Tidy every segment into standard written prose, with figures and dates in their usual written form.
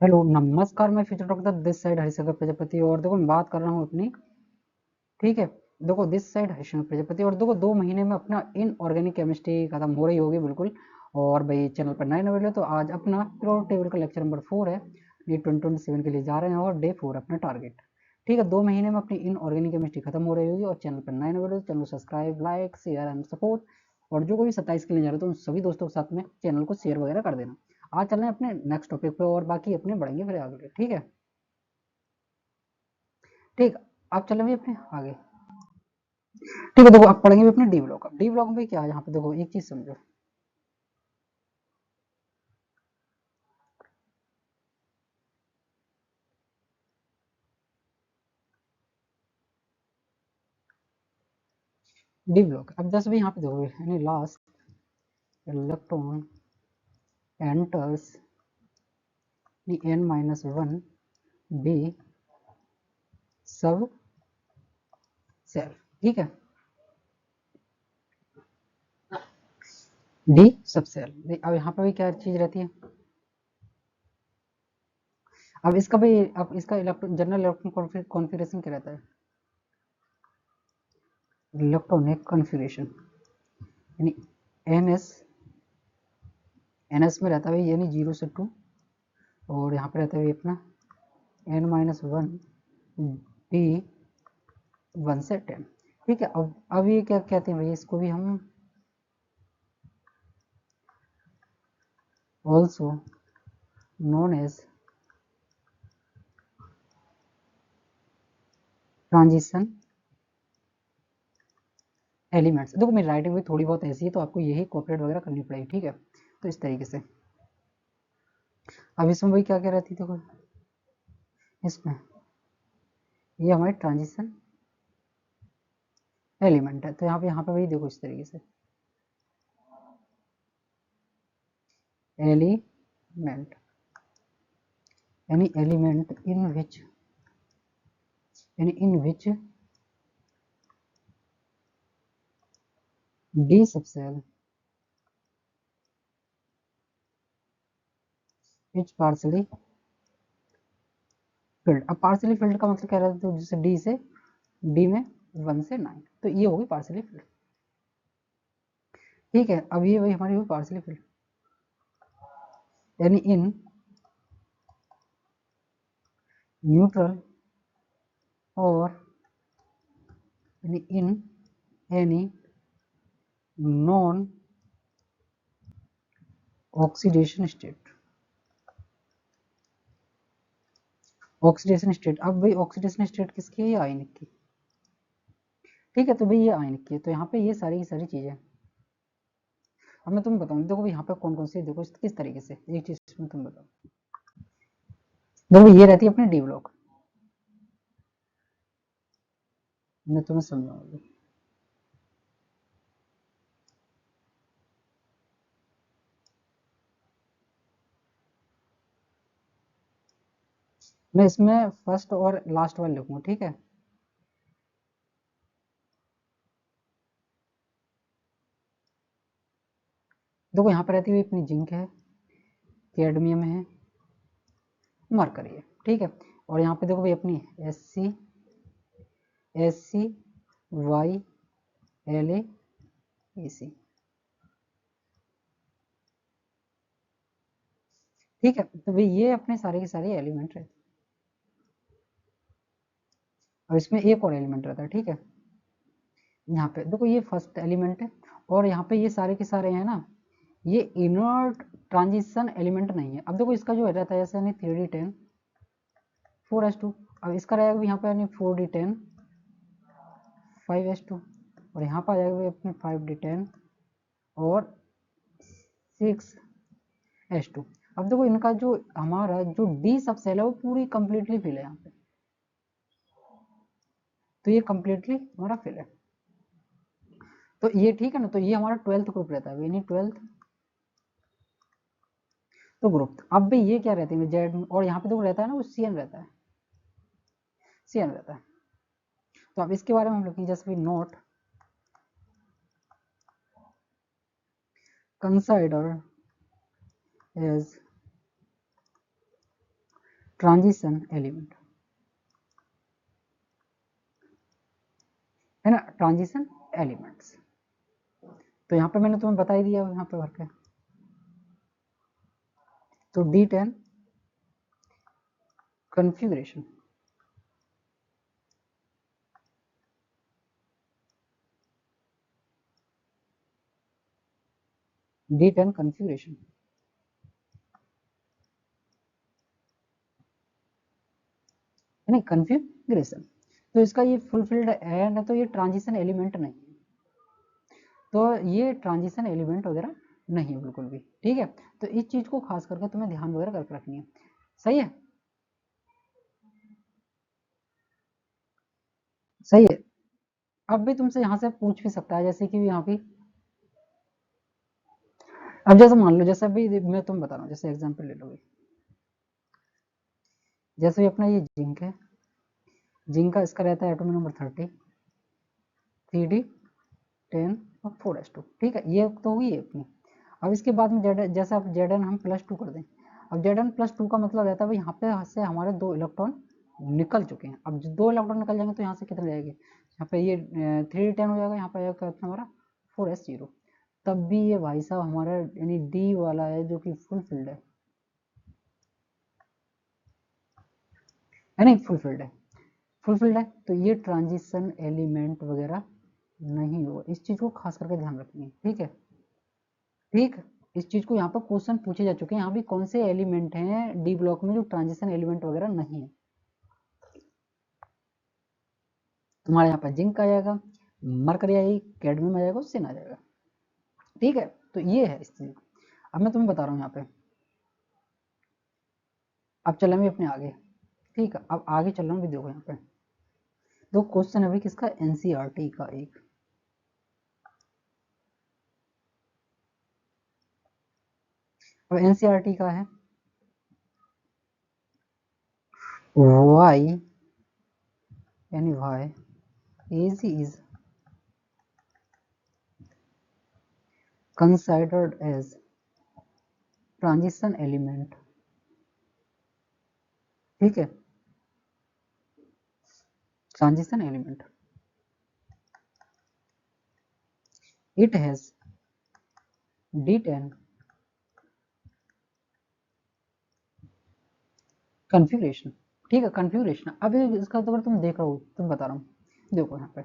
Hello नमस्कार, मैं future doctor this side Harishankar Prajapati. और देखो मैं बात कर रहा हूँ अपनी, ठीक है। देखो दिस साइड हरिशंकर प्रजापति, और देखो 2 महीने में अपना इनऑर्गेनिक केमिस्ट्री खत्म हो रही होगी बिल्कुल। और भाई चैनल पर नए नए, तो आज अपना प्योर टेबल का लेक्चर नंबर 4 है। ये 2027 के लिए जा रहे हैं और डे 4 अपना टारगेट। ठीक है, 2 महीने में अपनी इनऑर्गेनिक केमिस्ट्री खत्म हो रही होगी। और चैनल पर नए नए, channel subscribe, like, share and support. और जो कोई 27 के लिए जा रहे हो तो उन सभी दोस्तों के साथ में चैनल को शेयर वगैरह कर देना। आज चल रहे हैं अपने नेक्स्ट टॉपिक पे, और बाकी अपने बढ़ेंगे फिर आगे। ठीक है, ठीक। आप चलेंगे अपने आगे। ठीक है, देखो आप पढ़ेंगे भी अपने डी ब्लॉक। अब डी ब्लॉक में क्या है, यहाँ पे देखो एक चीज समझो। डी ब्लॉक, अब जैसे भी यहाँ पे देखोगे, यानी last electron enters n-1 D सब सेल। ठीक है, डी सब सेल। अब यहाँ पे भी क्या चीज रहती है। अब इसका भी, अब इसका इलेक्ट्रॉन, जनरल इलेक्ट्रॉन कॉन्फ़िगरेशन क्या रहता है। इलेक्ट्रॉनिक कॉन्फ़िगरेशन यानी एनएस, एनएस में रहता है यानी 0 से 2। और यहाँ पे रहता है अपना n-1 डी 1 से 10। ठीक है, अब ये क्या कहते हैं भाई, इसको भी हम also known as transition elements. देखो मेरी राइटिंग भी थोड़ी बहुत ऐसी है, तो आपको यही कॉपरेट वगैरह करनी पड़ेगी। ठीक है, तो इस तरीके से। अब इसमें भाई क्या क्या रहती है, देखो इसमें ये हमारी ट्रांजिशन एलिमेंट है। तो यहाँ पे भाई देखो इस तरीके से एलिमेंट, यानी element in which D subshell is partly filled. अब पार्सली फिल्ड का मतलब क्या रहता है, जैसे डी में 1 से 9, तो ये होगी पार्सली फिल्ड। ठीक है, अब ये वही हमारी हुई पार्सली फिल्ड, यानी इन न्यूट्रल और यानी in any non oxidation state. Oxidation state, अब भाई ऑक्सीडेशन स्टेट किसकी है, ये आयनिक की। ठीक है, तो भाई ये आयनिक की है, तो यहाँ पे ये सारी की सारी चीजें। अब मैं तुम्हें बताऊँ, देखो यहाँ पे कौन कौन सी, देखो किस तरीके से एक चीज में तुम बताओ। देखो ये रहती है अपनी डी ब्लॉक, मैं तुम्हें समझाऊंगा। मैं इसमें फर्स्ट और लास्ट वाला लिखूंगा। ठीक है, देखो यहाँ पे रहती हुई अपनी जिंक है, कैडमियम है, मरकरी है। ठीक है, और यहाँ पे देखो भाई अपनी S C Y L A C. ठीक है, तो भाई ये अपने सारे के सारे एलिमेंट रहते हैं। और इसमें एक और एलिमेंट रहता है। ठीक है, यहाँ पे देखो ये फर्स्ट एलिमेंट है, और यहाँ पे ये सारे के सारे हैं ना, ये इनर्ट ट्रांजिशन एलिमेंट नहीं है। अब देखो इसका जो रहता है जैसे 3d10 4s2। अब इसका रहेगा यहाँ पे 4d10 5s2, और यहाँ पर आ जाएगा अपने 5d10 और 6s2। अब देखो इनका जो हमारा जो डी सब सेल है वो पूरी कंप्लीटली फिल है यहाँ पे, तो ये कंप्लीटली हमारा फिल है। तो ये ठीक है ना, तो ये हमारा 12th ग्रुप रहता है, यानी 12th तो ग्रुप। अब भी ये क्या रहते हैं जेड, और यहाँ पे तो रहता है ना वो सी एन रहता है, सी एन रहता है। तो अब इसके बारे में हम लिखेंगे जैसे भी not consider as transition element है ना, ट्रांजिशन एलिमेंट्स। तो यहाँ पे मैंने तुम्हें बता ही दिया यहाँ पे भर के। तो D10 कन्फिग्रेशन, D10 कन्फिग्रेशन नहीं कन्फिग्रेशन, तो इसका ये फुलफिल्ड है, तो ये ट्रांजिशन एलिमेंट नहीं, तो ये ट्रांजिशन एलिमेंट वगैरह नहीं है बिल्कुल भी, ठीक है। तो इस चीज को खास करके तुम्हें ध्यान वगैरह करके रखनी है, सही है, सही है। अब भी तुमसे यहाँ से पूछ भी सकता है, जैसे कि यहाँ पे अब जैसे मान लो, जैसे अभी मैं तुम बता रहा हूँ, जैसे एग्जांपल ले लो, जैसे भी अपना ये जिंक है, जिंक का इसका रहता है एटॉमिक नंबर 30, 3D 10 और 4s2, ठीक है, ये तो हुई है अपनी। अब इसके बाद में जैसे अब Zn हम +2 कर दें, अब Zn+2 का मतलब रहता है भाई यहाँ पे से हमारे 2 इलेक्ट्रॉन निकल चुके हैं। अब 2 इलेक्ट्रॉन निकल जाएंगे तो यहाँ से कितने जाएंगे, यहाँ पे ये 3D10 हो जाएगा, यहाँ पे आएगा हमारा 4s0, तब भी ये भाई साहब हमारा यानी डी वाला है जो कि फुलफिल्ड है नहीं, फुलफिल्ड है, फुलफिल्ड है, तो ये ट्रांजिशन एलिमेंट वगैरह नहीं होगा। इस चीज को खास करके ध्यान रखनी है, ठीक है, ठीक। इस चीज को यहाँ पर क्वेश्चन पूछे जा चुके हैं, यहाँ भी कौन से एलिमेंट हैं डी ब्लॉक में जो ट्रांजिशन एलिमेंट वगैरह नहीं है। तुम्हारे यहाँ पर जिंक आ जाएगा, मरकरी आएगी, कैडमियम आ जाएगा, सिन आ जाएगा, ठीक है। तो ये है इस चीज। अब मैं तुम्हें बता रहा हूँ यहाँ पे, अब चलेंगे अपने आगे, ठीक है। अब आगे चल रहा हूँ भी, देखो यहाँ पे दो क्वेश्चन है अभी किसका, एनसीईआरटी का एक, अब एनसीईआरटी का है वाई यानी Y is considered as transition element, ठीक है, transition element, it has D10 configuration, ठीक है, कन्फ्यूगरेशन। अब इसका तो अगर तुम देख रहे हो, तुम बता रहा हूँ, देखो यहाँ पे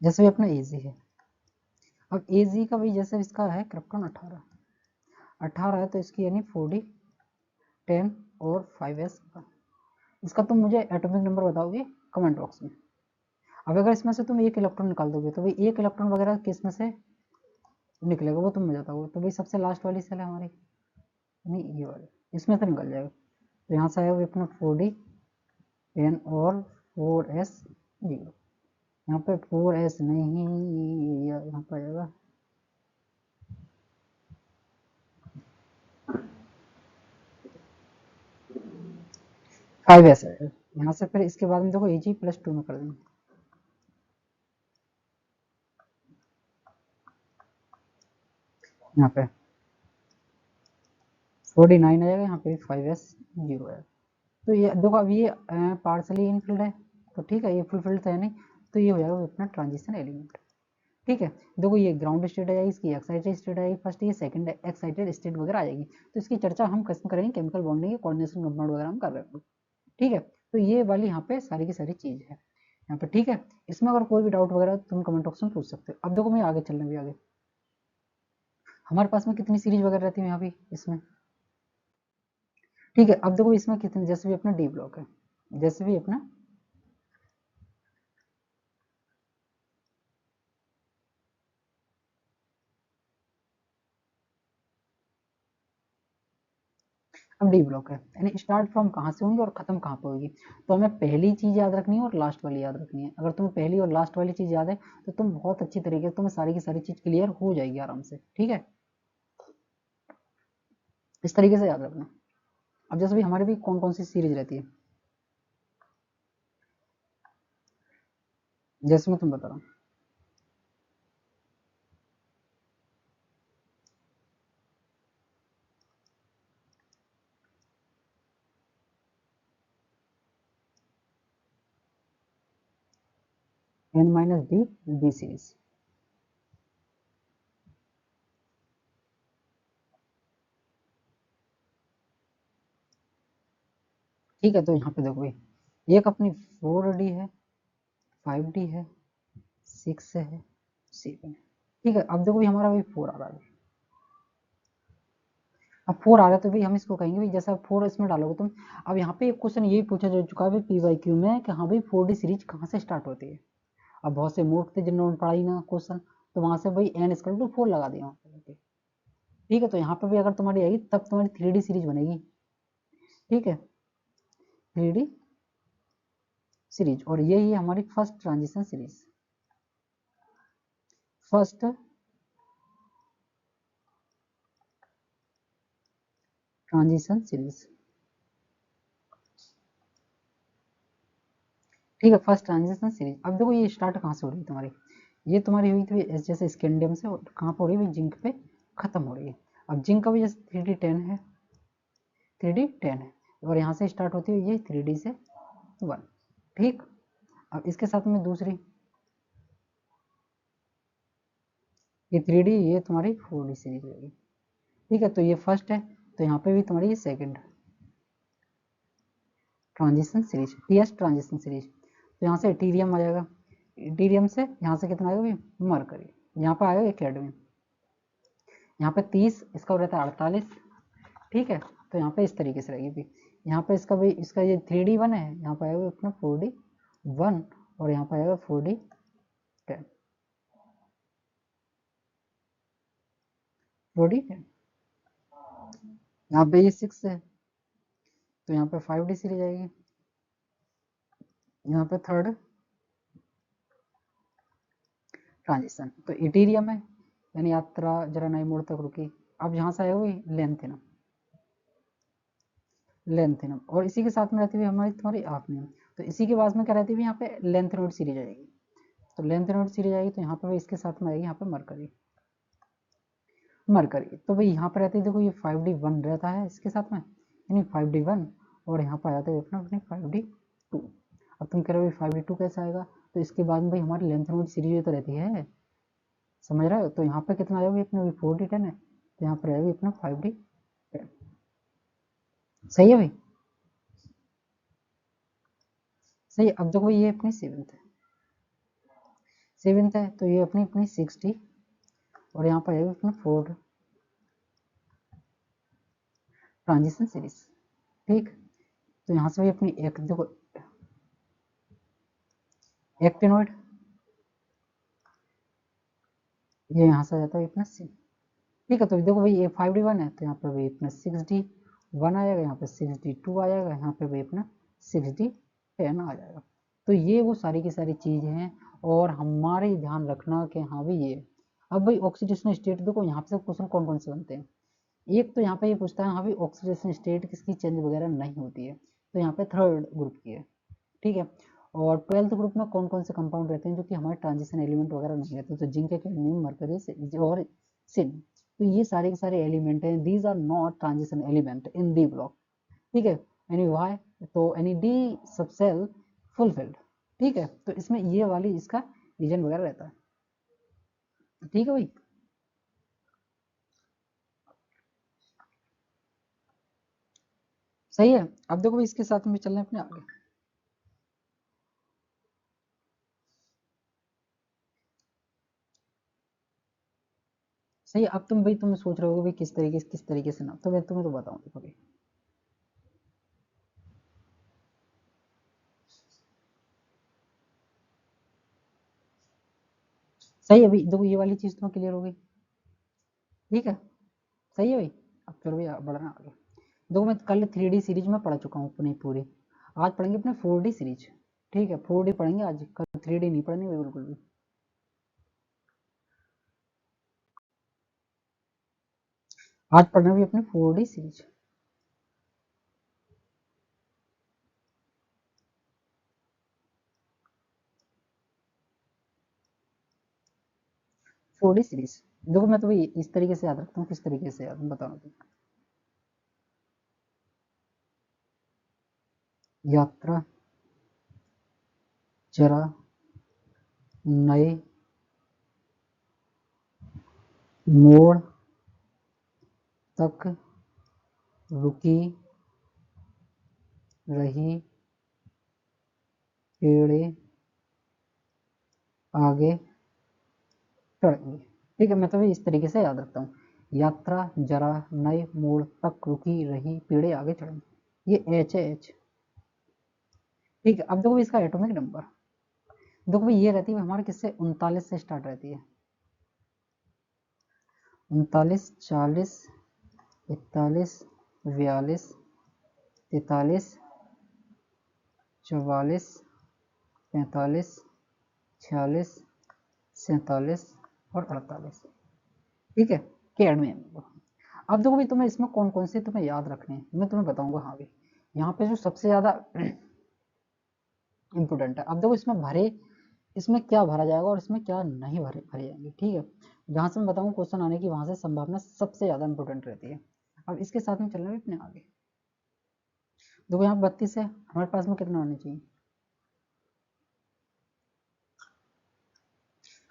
जैसे भी अपना एजी है, अब एजी का भी जैसे इसका है क्रिप्टॉन 18 है, तो इसकी यानी 4D 10 और 5s का, इसका तुम मुझे एटॉमिक नंबर बताओगे कमेंट बॉक्स में। अब अगर इसमें से तुम एक इलेक्ट्रॉन निकाल दोगे तो भाई एक इलेक्ट्रॉन वगैरह किस में से निकलेगा वो तुम मुझे बताओगे, तो भाई सबसे लास्ट वाली सेल है हमारी, नहीं ये वाली, इसमें से निकल जाएगा। तो यहाँ से आएगा अपना 4D 10 और 4s0, यहाँ पे 4s नहीं, यहाँ पर आएगा 5s आएगा यहाँ से। फिर इसके बाद में देखो Ag+2 में कर देंगे, यहाँ पे 49 आ जाएगा, यहाँ पे 5s0 है। तो ये देखो अब ये पार्सली इनफिल्ड है, तो ठीक है, ये फुलफिल्ड है नहीं, तो ये हो जाएगा अपना ट्रांजिशन एलिमेंट, ठीक है। देखो ये ग्राउंड स्टेट आ जाएगी, इसकी एक्साइटेड स्टेट आएगी फर्स्ट, ये सेकंड एक्साइटेड स्टेट वगैरह आ जाएगी। तो इसकी चर्चा हम कैसे करेंगे, केमिकल बॉन्डिंग कोऑर्डिनेशन कंपाउंड वगैरह हम कर रहे हैं, ठीक है। तो ये वाली यहाँ पे सारी की सारी चीज है यहाँ पे, ठीक है। इसमें अगर कोई भी डाउट वगैरह तुम कमेंट बॉक्स में पूछ सकते हो। अब देखो मैं आगे चलने भी आगे, हमारे पास में कितनी सीरीज वगैरह रहती है यहाँ भी इसमें, ठीक है। अब देखो इसमें कितने, जैसे भी अपना डी ब्लॉक है, जैसे भी अपना अब डी ब्लॉक है, यानी स्टार्ट फ्रॉम कहाँ से होंगी और खत्म कहाँ पे होगी। तो हमें पहली चीज याद रखनी है और लास्ट वाली याद रखनी है। अगर तुम्हें पहली और लास्ट वाली चीज याद है तो तुम बहुत अच्छी तरीके से, तुम्हें सारी की सारी चीज क्लियर हो जाएगी आराम से, ठीक है। इस तरीके से याद रखना। अब जैसे भी हमारे भी कौन कौन सी सीरीज रहती है, जैसे मैं तुम बता रहा हूँ, n minus D B series. ठीक है, तो यहाँ पे देखो भाई एक अपनी 4D है, 5D है, 6 है, 7 है। ठीक है, अब देखो भाई हमारा भाई 4 आ रहा है। अब 4 आ रहा है तो भाई हम इसको कहेंगे भाई जैसा 4 इसमें डालोगे तुम। अब यहाँ पे एक क्वेश्चन यही पूछा जा चुका है पी वाई क्यू में कि हाँ भाई 4D सीरीज कहाँ से स्टार्ट होती है। अब बहुत से मूर्ख थे जिन्होंने पढ़ाई ना क्वेश्चन, तो वहां से भाई एन स्क्वायर टू 4 लगा दिया वहाँ पे। ठीक है, तो यहाँ पे भी अगर तुम्हारी आएगी तब तुम्हारी 3D सीरीज बनेगी। ठीक है, 3D सीरीज, और यही है हमारी first transition series. First transition series. ठीक है, फर्स्ट ट्रांजिशन सीरीज। अब देखो ये स्टार्ट कहाँ से हो रही है तुम्हारी, ये तुम्हारी हुई थी जैसे स्कैंडियम से, और कहाँ पर हो रही है, जिंक पे खत्म हो रही है। अब जिंक का भी जैसे 3D10 है, 3D10 है, और यहाँ से स्टार्ट होती है ये 3D से 1। ठीक, अब इसके साथ में दूसरी ये 3D, ये तुम्हारी 4D सीरीज होगी। ठीक है, तो ये फर्स्ट है, तो यहाँ पे भी तुम्हारी ये second transition series, TS transition series. तो यहाँ से टीरियम आ जाएगा, टीरियम से यहाँ से कितना आएगा, मरकरी, यहाँ पर आएगा कैडमियम, यहाँ पे 30, इसका रहता है 48। ठीक है, तो यहाँ पे इस तरीके से रहेगी। यहाँ पे इसका भी, इसका ये 3D1 है, यहाँ पे आएगा अपना 4D1, और यहाँ पे आएगा 4D10, 4D10। यहाँ पे ये 6 है, तो यहाँ पे 5D सीरीज आएगी। यहाँ पे थर्ड ट्रांजिशन, तो इटीरियम है, यानी यात्रा जरा नए मोड़ तक रुकी। अब यहाँ से आएगा वही लेंथिनम, लेंथिनम, और इसी के साथ में रहती हुई हमारी तुम्हारी आफ्नियम। तो इसी के बाद में क्या रहती है यहाँ पे लेंथेनोइड सीरीज आएगी। तो लेंथेनोइड सीरीज आएगी, तो यहाँ पे इसके साथ में आएगी यहाँ पे मरकरी, मरकरी। तो भाई यहाँ पे रहती है, देखो ये 5D1 रहता है इसके साथ में, यानी 5D1, और यहाँ पर आ जाता है अपना अपने 5D2। अब तुम कह रहे हो 5D2 कैसे आएगा, तो इसके बाद में भाई हमारी लेंथेनोइड सीरीज तो रहती है, समझ रहे हो। तो यहाँ पे कितना आएगा अपना 4D10 है, तो यहाँ पर आएगा अपना 5D10। सही है भाई, सही है। अब देखो ये अपनी सेवेंथ है, सेवेंथ है, तो ये अपनी अपनी 6D, और यहाँ पर आएगा अपना 4 ट्रांजिशन सीरीज। ठीक, तो यहाँ से भी अपनी एक देखो एक्टिनोइड, ये यहाँ से आ जाता है अपना सी। ठीक है, तो देखो भाई ये 5D1 है, तो यहाँ पर भी अपना 6D1 आ जाएगा, यहाँ पे 6D2 आ जाएगा, यहाँ पे भी अपना 6D10 आ जाएगा। तो ये वो सारी की सारी चीज़ हैं, और हमारे ध्यान रखना कि हाँ भाई ये। अब भाई ऑक्सीडेशन स्टेट देखो यहाँ पे क्वेश्चन कौन कौन से बनते हैं। एक तो यहाँ पे ये पूछता है हाँ भाई ऑक्सीडेशन स्टेट किसकी चेंज वगैरह नहीं होती है, तो यहाँ पे थर्ड ग्रुप की है। ठीक है, और 12th ग्रुप में कौन कौन से कंपाउंड रहते हैं जो कि हमारे ट्रांजिशन एलिमेंट वगैरह नहीं रहते, तो जिंक, कैडमियम, मरकरी और सिन। तो ये सारे के सारे एलिमेंट हैं, these are not transition element in D block. ठीक है, एनी वाई, तो any D subshell fulfilled. ठीक है, तो इसमें ये वाली इसका रीजन वगैरह रहता है। ठीक है भाई, सही है। अब देखो भाई इसके साथ में चलना है अपने आगे। सही है, अब तुम भाई तुम सोच रहे हो भाई किस तरीके से ना, तो मैं तुम्हें तो बताऊं, देखो भाई सही है भाई, देखो ये वाली चीज तुम्हें क्लियर हो गई। ठीक है, सही है भाई। अब चलो भैया बढ़ना आगे। देखो मैं कल 3D सीरीज में पढ़ चुका हूँ अपनी पूरी, आज पढ़ेंगे अपने 4D सीरीज। ठीक है, 4D पढ़ेंगे आज, कल 3D नहीं पढ़ेंगे भाई बिल्कुल भी। आज पढ़ना भी अपने 4D सीरीज। 4D सीरीज, देखो मैं तो भाई इस तरीके से याद रखता हूँ, किस तरीके से याद बताओ तुम। यात्रा जरा नए मोड़ तक रुकी रही पेड़े आगे चढ़ेंगे। ठीक है, मैं तो इस तरीके से याद रखता हूँ, यात्रा जरा नए मोड़ तक रुकी रही पेड़े आगे चढ़ेंगे, ये एच है, एच। ठीक है, अब देखो इसका एटॉमिक नंबर, देखो भाई ये रहती है हमारे किससे, 39 से स्टार्ट रहती है, 39, 40, 41, 42, 43, 44, 45, 46, 47 और 48। ठीक है, के एंड में। अब देखो भाई तुम्हें इसमें कौन कौन से तुम्हें याद रखने हैं मैं तुम्हें बताऊंगा। हाँ भाई, यहाँ पे जो सबसे ज्यादा इंपोर्टेंट है, अब देखो इसमें भरे, इसमें क्या भरा जाएगा और इसमें क्या नहीं भरे जाएंगे। ठीक है, जहां से मैं बताऊंगा क्वेश्चन आने की वहां से संभावना सबसे ज्यादा इंपोर्टेंट रहती है। अब इसके साथ में चलना भी अपने आगे, देखो यहाँ 32 है, हमारे पास में कितना आना चाहिए।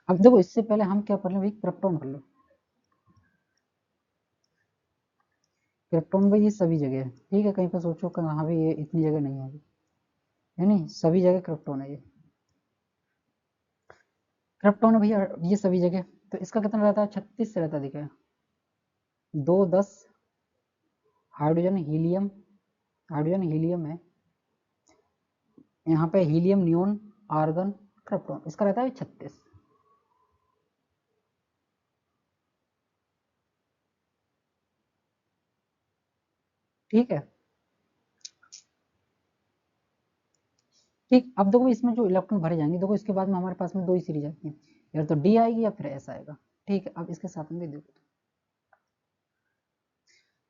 अब देखो इससे पहले हम क्या कर लें भाई, क्रिप्टॉन कर लो। क्रिप्टॉन भाई ये सभी जगह है, ठीक है, कहीं पर सोचो कहाँ भी ये इतनी जगह नहीं है नहीं, सभी जगह क्रिप्टॉन है ये, क्रिप्टॉन है भैया ये सभी जगह। तो इसका कितना रहता है, 36 से रहता है, दिखा 2, 10 हाइड्रोजन हीलियम, हाइड्रोजन हीलियम है, यहाँ पे हीलियम नियोन आर्गन क्रिप्टॉन, इसका रहता है 36। ठीक है, ठीक। अब देखो इसमें जो इलेक्ट्रॉन भरे जाएंगे, देखो इसके बाद में हमारे पास में दो ही सीरीज आती है, या तो डी आएगी या फिर एस आएगा। ठीक है, अब इसके साथ में भी देखो,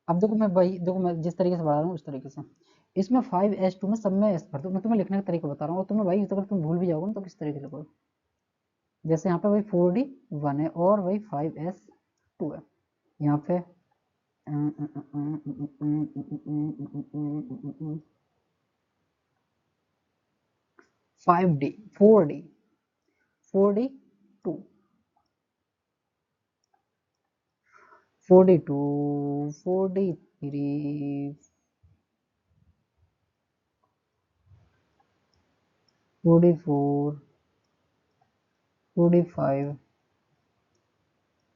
अब देखो मैं वही, देखो मैं जिस तरीके से बता रहा हूँ उस तरीके से, इसमें 5s2 में सब में एस भर दो, मैं तुम्हें लिखने का तरीका बता रहा हूँ, और तुम्हें भाई अगर तुम भूल भी जाओगे ना तो किस तरीके से लिखो, जैसे यहाँ पे वही 4d1 है और वही 5s2 है, यहाँ पे 5d, 4d, 4d2, 42, 43, 44, 45,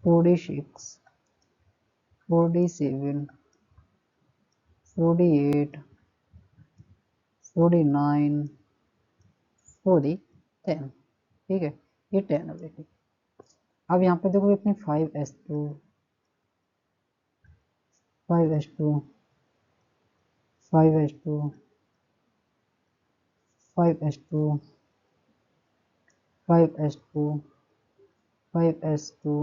46, 47, 48, 49, 40, 10। ठीक है, ये 10 हो गई। अब यहाँ पे देखो अपनी 5s2, 5s2, 5s2, 5s2, 5s2, 5s2,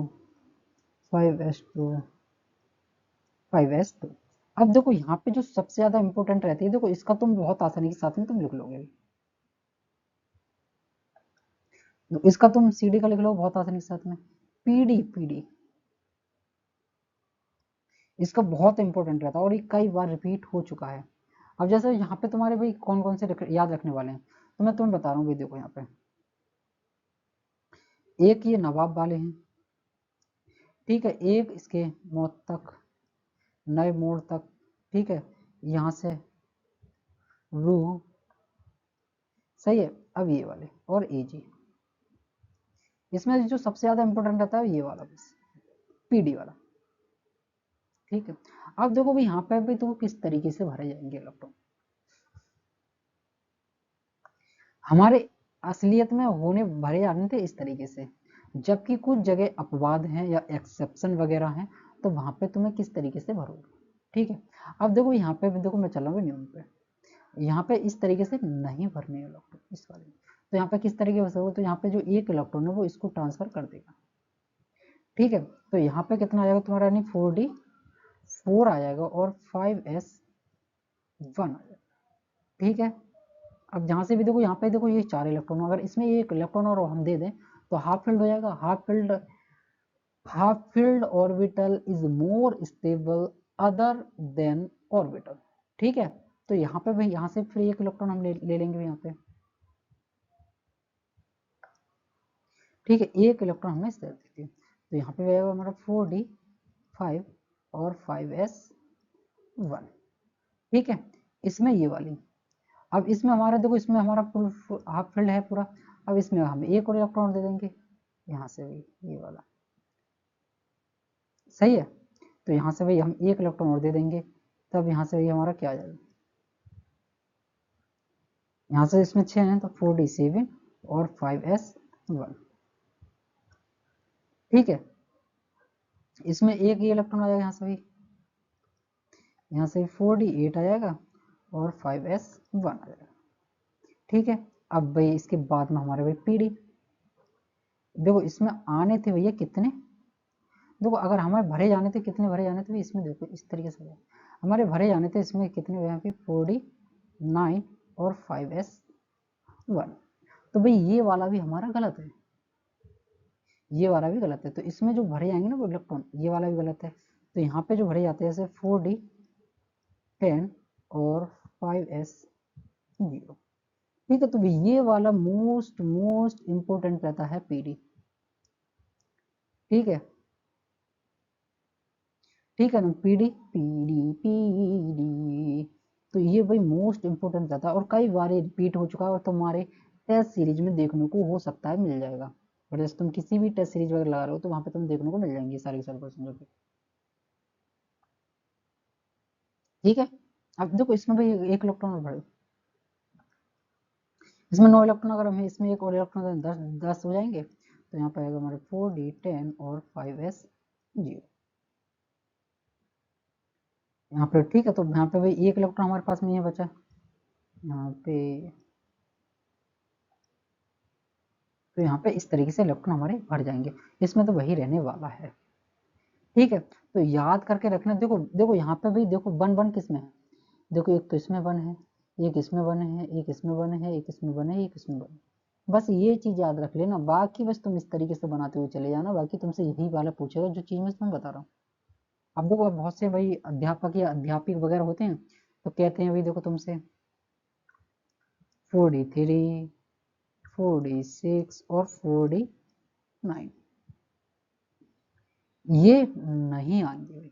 5s2, 5s2। अब देखो यहाँ पे जो सबसे ज्यादा इंपॉर्टेंट रहती है, देखो इसका तुम बहुत आसानी के साथ में तुम लिख लोगे, तो इसका तुम सीडी का लिख लो बहुत आसानी के साथ में, पीडी, पीडी इसका बहुत इंपॉर्टेंट रहता है और ये कई बार रिपीट हो चुका है। अब जैसे यहाँ पे तुम्हारे भाई कौन कौन से याद रखने वाले हैं, तो मैं तुम्हें बता रहा हूँ भाई, देखो यहाँ पे एक ये नवाब वाले हैं, ठीक है, एक इसके मौत तक, नए मोड़ तक, ठीक है, यहाँ से रूह, सही है। अब ये वाले और एजी, इसमें जो सबसे ज्यादा इंपॉर्टेंट रहता है ये वाला बस, पीडी वाला। ठीक है, अब देखो भाई यहाँ पे भी तो किस तरीके से भरे जाएंगे इलेक्ट्रॉन, हमारे असलियत में होने भरे जाने थे इस तरीके से, जबकि कुछ जगह अपवाद हैं या एक्सेप्शन वगैरह हैं, तो वहां पे तुम्हें किस तरीके से भरोगे। ठीक है, अब देखो यहाँ पे भी देखो मैं चल रहा हूँ नियम पे, यहाँ पे इस तरीके से नहीं भरने इलेक्ट्रॉन इस वाले में, तो यहाँ पे किस तरीके से होगा, तो यहाँ पे जो एक इलेक्ट्रॉन है वो इसको ट्रांसफर कर देगा। ठीक है, तो यहाँ पे कितना आ जाएगा तुम्हारा, यानी 4d 4 आ जाएगा और 5s1 आ जाएगा। ठीक है, अब जहां से भी देखो यहाँ पे देखो ये 4 इलेक्ट्रॉन, अगर इसमें एक इलेक्ट्रॉन और हम दे दें तो हाफ फील्ड हो जाएगा, half filled orbital is more stable other than orbital. ठीक है, तो यहाँ पे भाई यहाँ से फिर एक इलेक्ट्रॉन हम ले लेंगे यहाँ पे, ठीक है, एक इलेक्ट्रॉन हमने इस तरह दे दिया, तो यहाँ पे आएगा हमारा 4d5 और 5s1। ठीक है, इसमें ये वाली, अब इसमें हमारा देखो, इसमें हमारा हाफ फील्ड है पूरा, अब इसमें हम एक और इलेक्ट्रॉन दे देंगे यहाँ से भी, ये वाला, सही है। तो यहाँ से भाई हम एक इलेक्ट्रॉन और दे देंगे, तब यहाँ से भाई हमारा क्या आ जाएगा, यहाँ से इसमें 6 है तो 4d7 और 5s1। ठीक है, इसमें एक ही इलेक्ट्रॉन आ जाएगा, यहाँ से 4d8 आ जाएगा और 5s1 आ जाएगा। ठीक है, अब भाई इसके बाद में हमारे भाई pd, देखो इसमें आने थे भैया कितने, देखो अगर हमारे भरे जाने थे, कितने भरे जाने थे इसमें, देखो इस तरीके से हमारे भरे जाने थे इसमें कितने, यहाँ पे 4d9 और 5s1। तो भाई ये वाला भी हमारा गलत है, ये वाला भी गलत है, तो इसमें जो भरे जाएंगे ना वो इलेक्ट्रॉन, ये वाला भी गलत है। तो यहाँ पे जो भरे जाते हैं जैसे 4d10 और 5s0। ठीक है, तो ये वाला मोस्ट इंपोर्टेंट रहता है पीडी। ठीक है, ठीक है ना, पीडी पीडी पीडी, तो ये भाई मोस्ट इंपोर्टेंट रहता है और कई बार रिपीट हो चुका है और तुम्हारे टेस्ट सीरीज में देखने को हो सकता है मिल जाएगा, और जैसे तुम किसी भी टेस्ट सीरीज वगैरह लगा रहे हो तो वहां पे तुम देखने को मिल जाएंगे सारे क्वेश्चन। ठीक है, अब देखो इसमें भाई एक इलेक्ट्रॉन और बढ़े, इसमें 9 इलेक्ट्रॉन, अगर हमें इसमें एक और इलेक्ट्रॉन 10 हो जाएंगे, तो यहाँ पर आएगा हमारे 4d10 और 5s0 यहाँ पे। ठीक है, तो यहाँ पे भाई एक इलेक्ट्रॉन हमारे पास में ये बचा, यहाँ पे, तो यहाँ पे इस तरीके से इलेक्ट्रॉन हमारे भर जाएंगे, इसमें तो वही रहने वाला है। ठीक है, तो याद करके रखना, देखो देखो यहाँ पे भाई देखो वन वन किसमें है, देखो एक तो इसमें वन है, एक इसमें वन है, एक इसमें वन है, एक इसमें वन है, एक इसमें वन है, बस ये चीज याद रख लेना, बाकी बस तुम इस तरीके से बनाते हुए चले जाना, बाकी तुमसे यही वाला पूछेगा जो चीज मैं तुम्हें बता रहा हूँ। अब देखो बहुत से भाई अध्यापक या अध्यापिक वगैरह होते हैं, तो कहते हैं भाई देखो तुमसे 4d3, 4d6 और 4d9, ये नहीं आएंगे,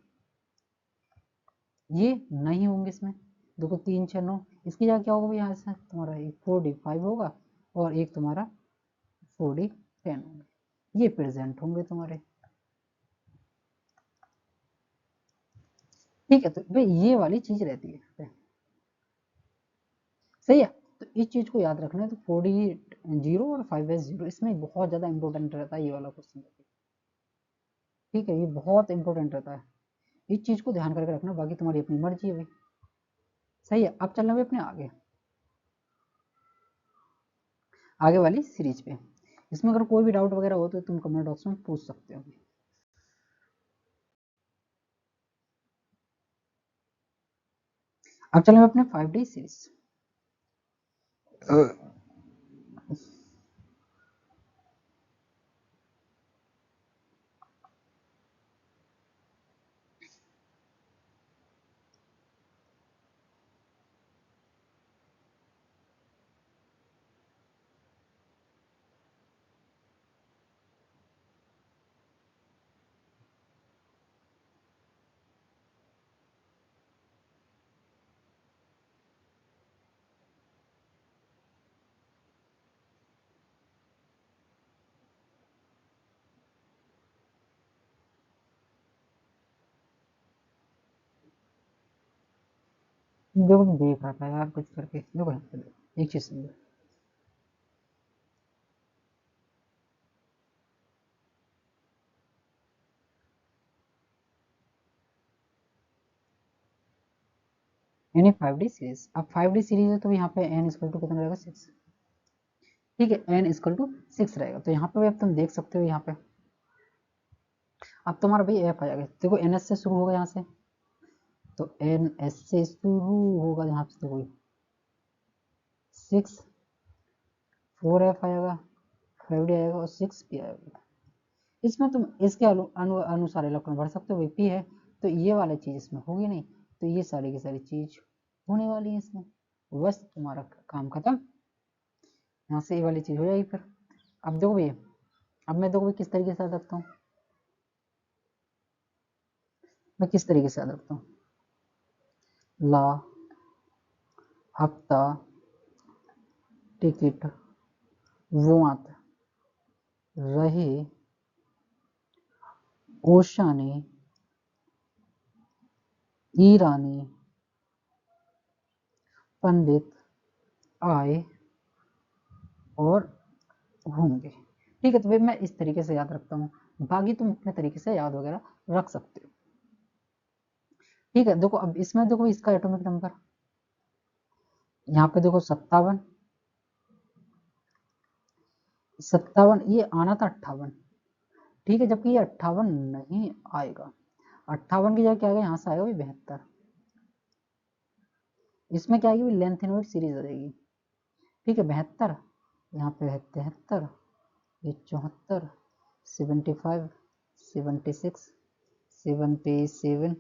ये नहीं होंगे इसमें। देखो 3 6 9, इसकी जगह क्या होगा यहाँ से तुम्हारा एक 4d5 होगा और एक तुम्हारा 4d10 होंगे, ये प्रेजेंट होंगे तुम्हारे। ठीक है, तो भाई ये वाली चीज रहती है, सही है। तो इस चीज को याद रखना है, तो 4d0 और 5s0 इसमें बहुत ज्यादा इंपॉर्टेंट रहता है ये वाला क्वेश्चन। ठीक है, ये बहुत इंपॉर्टेंट रहता है, इस चीज को ध्यान करके रखना, बाकी तुम्हारी अपनी मर्जी है भाई। सही है, अब चलना भाई अपने आगे, आगे वाली सीरीज पे। इसमें अगर कोई भी डाउट वगैरह हो तो तुम कमेंट बॉक्स में पूछ सकते हो। अब चलेंगे अपने 5D सीरीज। देखो मैं देख रहा था यार कुछ करके, देखो यहाँ पे देखो, एक चीज समझो, यानी 5D सीरीज, अब 5D सीरीज है तो यहाँ पे n इक्वल टू कितना रहेगा 6। ठीक है, n इक्वल टू 6 रहेगा, तो यहाँ पे अब तुम देख सकते हो, यहाँ पे अब तुम्हारा भाई f आ जाएगा, देखो ns से शुरू होगा यहाँ से, तो ns से शुरू होगा यहाँ से, देखो 6, 4f आएगा, 5D आएगा और 6p आएगा। इसमें तुम इसके अनुसार इलेक्ट्रॉन भर सकते हो, p है तो ये वाली चीज इसमें होगी नहीं, तो ये सारी की सारी चीज होने वाली है इसमें, बस तुम्हारा काम खत्म, यहाँ से ये वाली चीज हो जाएगी फिर। अब देखो भैया, अब मैं देखो किस तरीके से याद रखता हूँ, मैं किस तरीके से याद रखता हूँ, ला, हफ्ता, टिकट, वोंत, रहे, ओशानी, ईरानी, पंडित, आए और होंगे। ठीक है, तो भाई मैं इस तरीके से याद रखता हूँ, बाकी तुम अपने तरीके से याद वगैरह रख सकते हो। ठीक है, देखो अब इसमें देखो इसका एटॉमिक नंबर, यहाँ पे देखो 57, 57 ये आना था 58। ठीक है, जबकि ये 58 नहीं आएगा, 58 की जगह क्या आएगा, यहाँ से आएगा 72। इसमें क्या आएगी, लेंथ इनवर्स सीरीज आ जाएगी। ठीक है, 72, यहाँ पे है 73, ये 74, 75, 76, 77,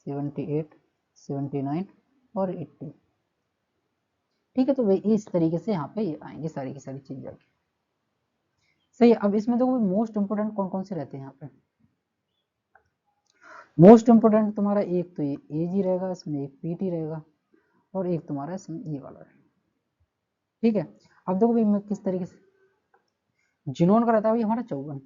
78, 79 और 80। ठीक है, तो वे इस तरीके से यहाँ पे आएंगे सारी की सारी चीज जाके। सही है, अब इसमें देखो मोस्ट इंपोर्टेंट कौन कौन से रहते हैं यहाँ पे। मोस्ट इंपोर्टेंट तुम्हारा एक तो ये एज ही रहेगा, इसमें एक पीटी रहेगा और एक तुम्हारा इसमें ये वाला रहेगा। ठीक है, अब देखो भाई मैं किस तरीके से जिनोन का रहता है भाई हमारा 54।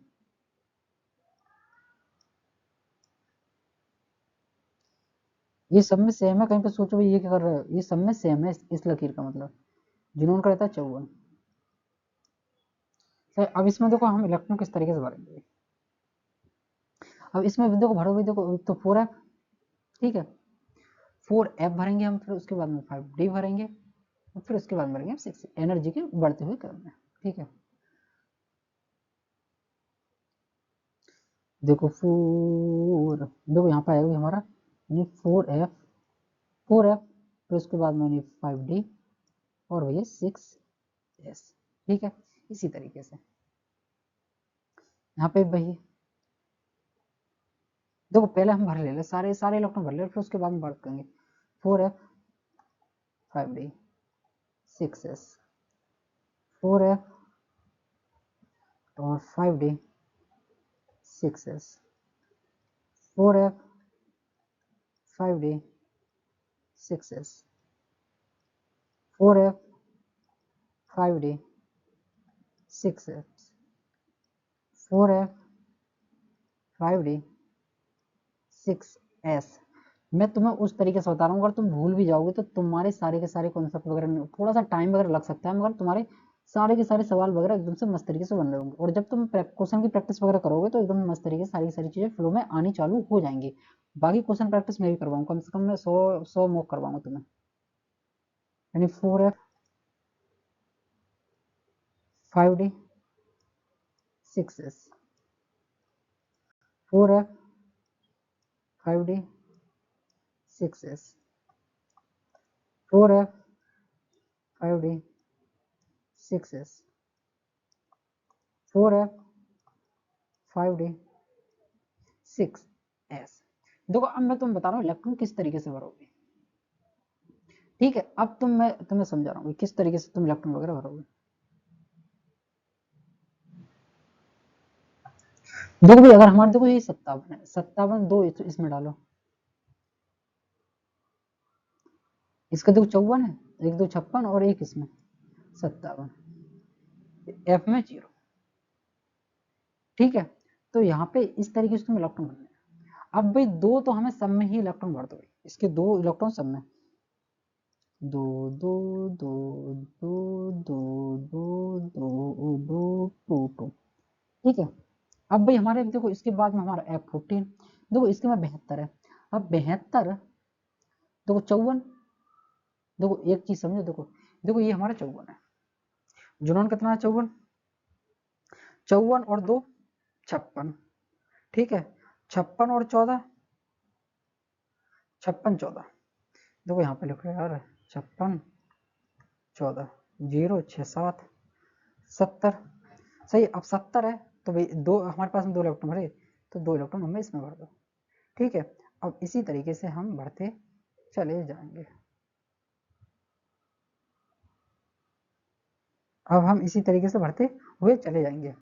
ये सब में सेम है, कहीं पे सोचो भाई ये क्या कर रहा है, ये सब में सेम है इस लकीर का मतलब, जिनोन का रहता है 54। अब इसमें देखो हम इलेक्ट्रॉन किस तरीके से भरेंगे। अब इसमें देखो भरो भाई, देखो तो 4f, ठीक है 4f भरेंगे हम, फिर उसके बाद में 5d भरेंगे और फिर उसके बाद भरेंगे 6 एनर्जी के बढ़ते हुए क्रम में। ठीक है, देखो 4, देखो यहाँ पे आएगा हमारा 4f, 4f फिर उसके बाद में 5d और भैया 6s। ठीक है, इसी तरीके से यहाँ पे भैया देखो पहले हम भर ले सारे सारे इलेक्ट्रॉन भर ले, फिर उसके बाद में बात करेंगे 4f 5d 6s 4f और 5d 6s 4f 5d 6s 4f 5d 6s 4f 5d 6s। मैं तुम्हें उस तरीके से बता रहा हूँ, अगर तुम भूल भी जाओगे तो तुम्हारे सारे के सारे कॉन्सेप्ट वगैरह थोड़ा सा टाइम वगैरह लग सकता है, मगर तुम्हारे सारे के सारे सवाल वगैरह एकदम से मस्त तरीके से बन रहे होंगे, और जब तुम क्वेश्चन की प्रैक्टिस वगैरह करोगे तो एकदम मस्त तरीके से सारी सारी चीजें फ्लो में आनी चालू हो जाएंगी। बाकी क्वेश्चन प्रैक्टिस मैं भी करवाऊँ, कम से कम मैं 100 मॉक करवाऊंगा तुम्हें। यानी 4f 5d 6s 4f 5d 6s 4f 5d 6s 4f 5d 6s। देखो अब मैं तुम्हें बता रहा हूँ इलेक्ट्रॉन किस तरीके से भरोगे। ठीक है, अब मैं तुम्हें समझा रहा हूँ किस तरीके से तुम इलेक्ट्रॉन वगैरह भरोगे। देखो भाई अगर हमारे देखो ये 57 है, 57 दो इसमें डालो, इसका देखो 54 है, एक दो 56 और एक इसमें 57, एफ में 0। ठीक है, तो यहाँ पे इस तरीके से तुम इलेक्ट्रॉन भरना है। अब भाई दो तो हमें सब में ही इलेक्ट्रॉन भर दो, इसके दो इलेक्ट्रॉन सब में, दो दो दो दो दो दो दो दो टू टू। ठीक है, अब भाई हमारे देखो इसके बाद में हमारा F14, देखो इसके में 72 है। अब 72 देखो 54, देखो एक चीज समझो, देखो देखो ये हमारा 54 है, जुनून कितना है 54, 54 और 2 56। ठीक है, 56 और 14 56 14, देखो यहाँ पे लिखो यार 56 14 0 6 7 70। सही, अब 70 है तो भाई दो हमारे पास में दो इलेक्ट्रॉन भरे, तो दो इलेक्ट्रॉन हमें इसमें भर दो। ठीक है, अब इसी तरीके से हम भरते चले जाएंगे। अब हम इसी तरीके से भरते हुए चले जाएंगे।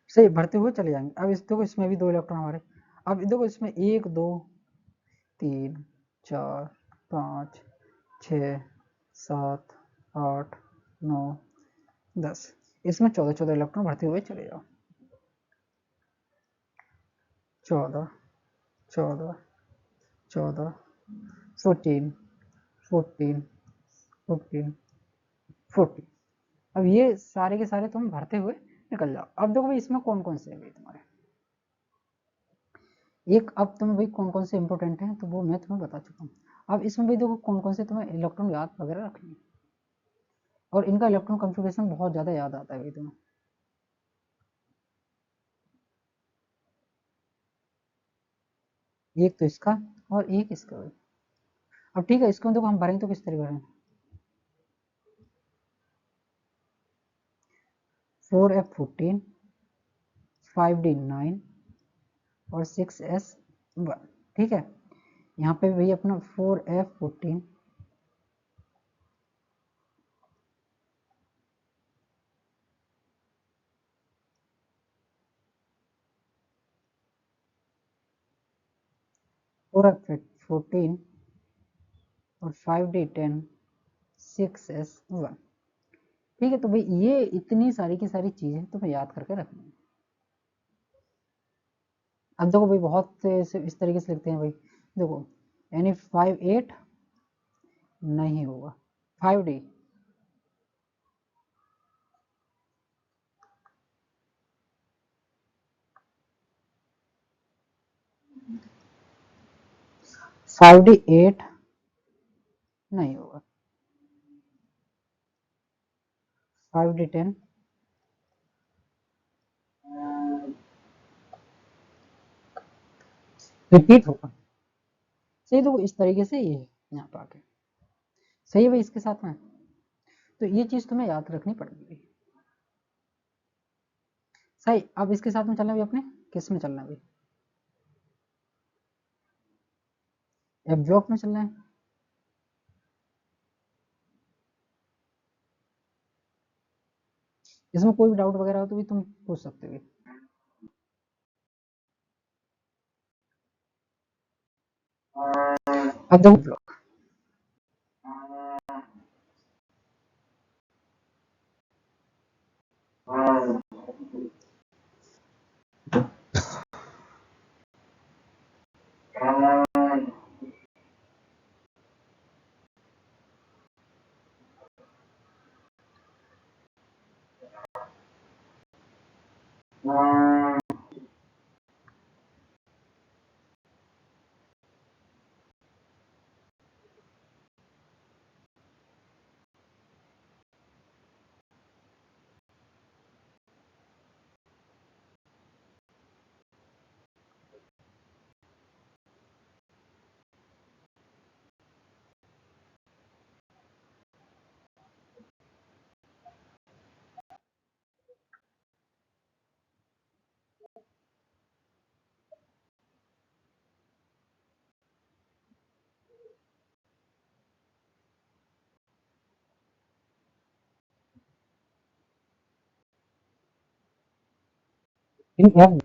सही भरते हुए चले जाएंगे। अब इस देखो इसमें भी 2 इलेक्ट्रॉन हमारे। अब देखो इसमें 1 2 3 4 5 6 7 8 9 10, इसमें 14 इलेक्ट्रॉन भरते हुए चले जाओ। 14 14 14 14 14 14 14। अब ये सारे के सारे तुम भरते हुए निकल जाओ। अब देखो भाई इसमें कौन कौन से है भाई तुम्हारे, एक अब तुम्हें भाई कौन कौन से इंपॉर्टेंट हैं तो वो मैं तुम्हें बता चुका हूँ। अब इसमें भाई देखो कौन कौन से तुम्हें इलेक्ट्रॉन याद वगैरह रखनी है, और इनका इलेक्ट्रॉन कॉन्फ़िगरेशन बहुत ज़्यादा याद आता है भाई तुम्हें। एक तो इसका और एक इसका भाई। अब ठीक है, इसको देखो हम भरेंगे तो किस तरीके भरेंगे। 4f14, 5d9 और 6s1। ठीक है, यहाँ पे भाई अपना 4f14, 4f14 और 5d10, 6s1। ठीक है, तो भाई ये इतनी सारी की सारी चीजें तुम्हें याद करके रखनी है। अब देखो भाई बहुत से इस तरीके से लिखते हैं भाई, देखो यानी 5 8 नहीं होगा, 5d 5d8 नहीं होगा, 5d10 रिपीट होगा। सही, तो इस तरीके से ये यहाँ पे आके सही है भाई इसके साथ में। तो ये चीज तुम्हें याद रखनी पड़ेगी। सही, अब इसके साथ में चलना भी अपने किस में चलना भी, एफ ब्लॉक में चलना है। इसमें कोई भी डाउट वगैरह हो तो भी तुम पूछ सकते हो। अब देखो ब्लॉक, इन एफ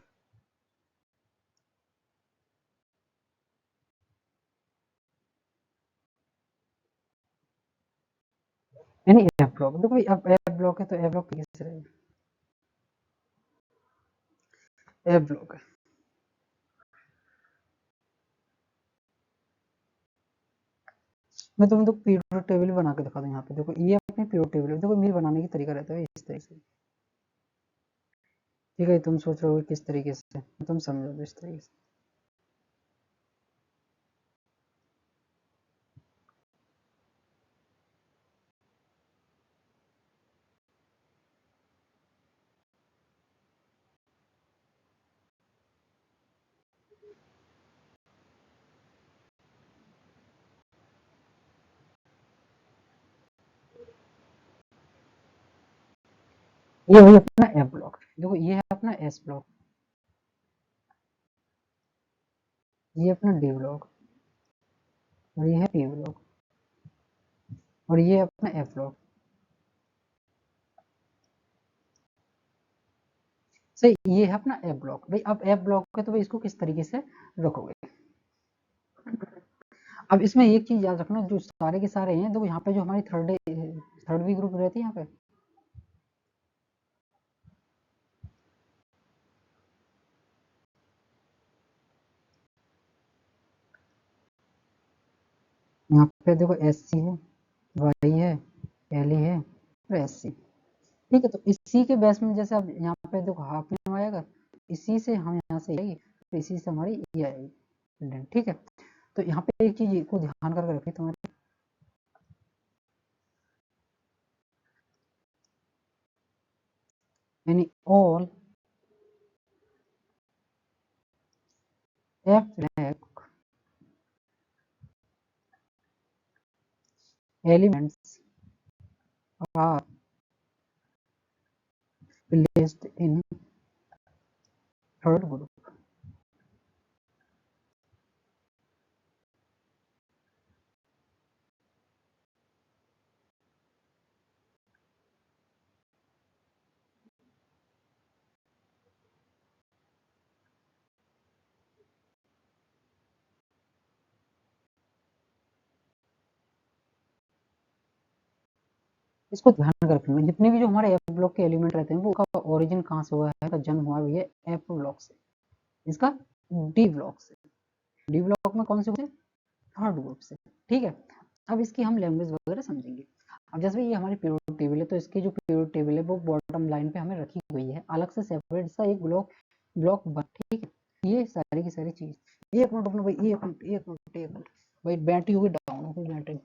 यानी एफ ब्लॉक। देखो भाई अब एफ ब्लॉक है तो एफ ब्लॉक कैसे रहेगा, एफ ब्लॉक है। मैं तुम्हें तो पीरियोडिक टेबल बना के दिखा दूं। यहाँ पे देखो ये अपनी पीरियोडिक टेबल है। देखो मेरे बनाने की तरीका रहता है इस तरीके से। ठीक है, तुम सोच रहे हो किस तरीके से, तुम समझो इस तरीके से। ये वही अपना एफ ब्लॉक। देखो ये है अपना एस ब्लॉक, ये अपना डी ब्लॉक, और ये है पी ब्लॉक, और ये अपना एफ ब्लॉक। से ये है अपना एफ ब्लॉक। भाई अब एफ ब्लॉक है तो भाई इसको किस तरीके से रखोगे। अब इसमें एक चीज याद रखना, जो सारे के सारे हैं देखो यहाँ पे जो हमारी थर्ड बी ग्रुप रहती है यहाँ पे देखो एस सी है, वाई है, एल ई है और एस सी। ठीक है, तो इसी के बेस में जैसे अब यहाँ पे देखो हाफ नेम आएगा, इसी से हम यहाँ से आएगी, तो इसी से हमारी ये आएगी। ठीक है, तो यहाँ पे एक चीज को ध्यान करके रखिए तुम्हारे, यानी all F block elements are placed in third group. इसको ध्यान में रखना, जितने भी जो हमारे एफ ब्लॉक के एलिमेंट रहते हैं वो का ओरिजिन कहाँ से हुआ है, का जन्म हुआ है एफ ब्लॉक से, इसका डी ब्लॉक से। डी ब्लॉक में कौन से होते, थर्ड ग्रुप से। ठीक है, अब इसकी हम लैंग्वेज वगैरह समझेंगे। अब जैसे ये हमारी पीरियोडिक टेबल है, तो इसकी जो पीरियोडिक टेबल है वो बॉटम लाइन पे हमें रखी हुई है, अलग से सेपरेट सा एक ब्लॉक ब्लॉक बन। ठीक है, ये सारी की सारी चीज, एक मिनट रुकना भाई, एक मिनट भाई, बैटरी होगी डाउन, होगी बैटरी।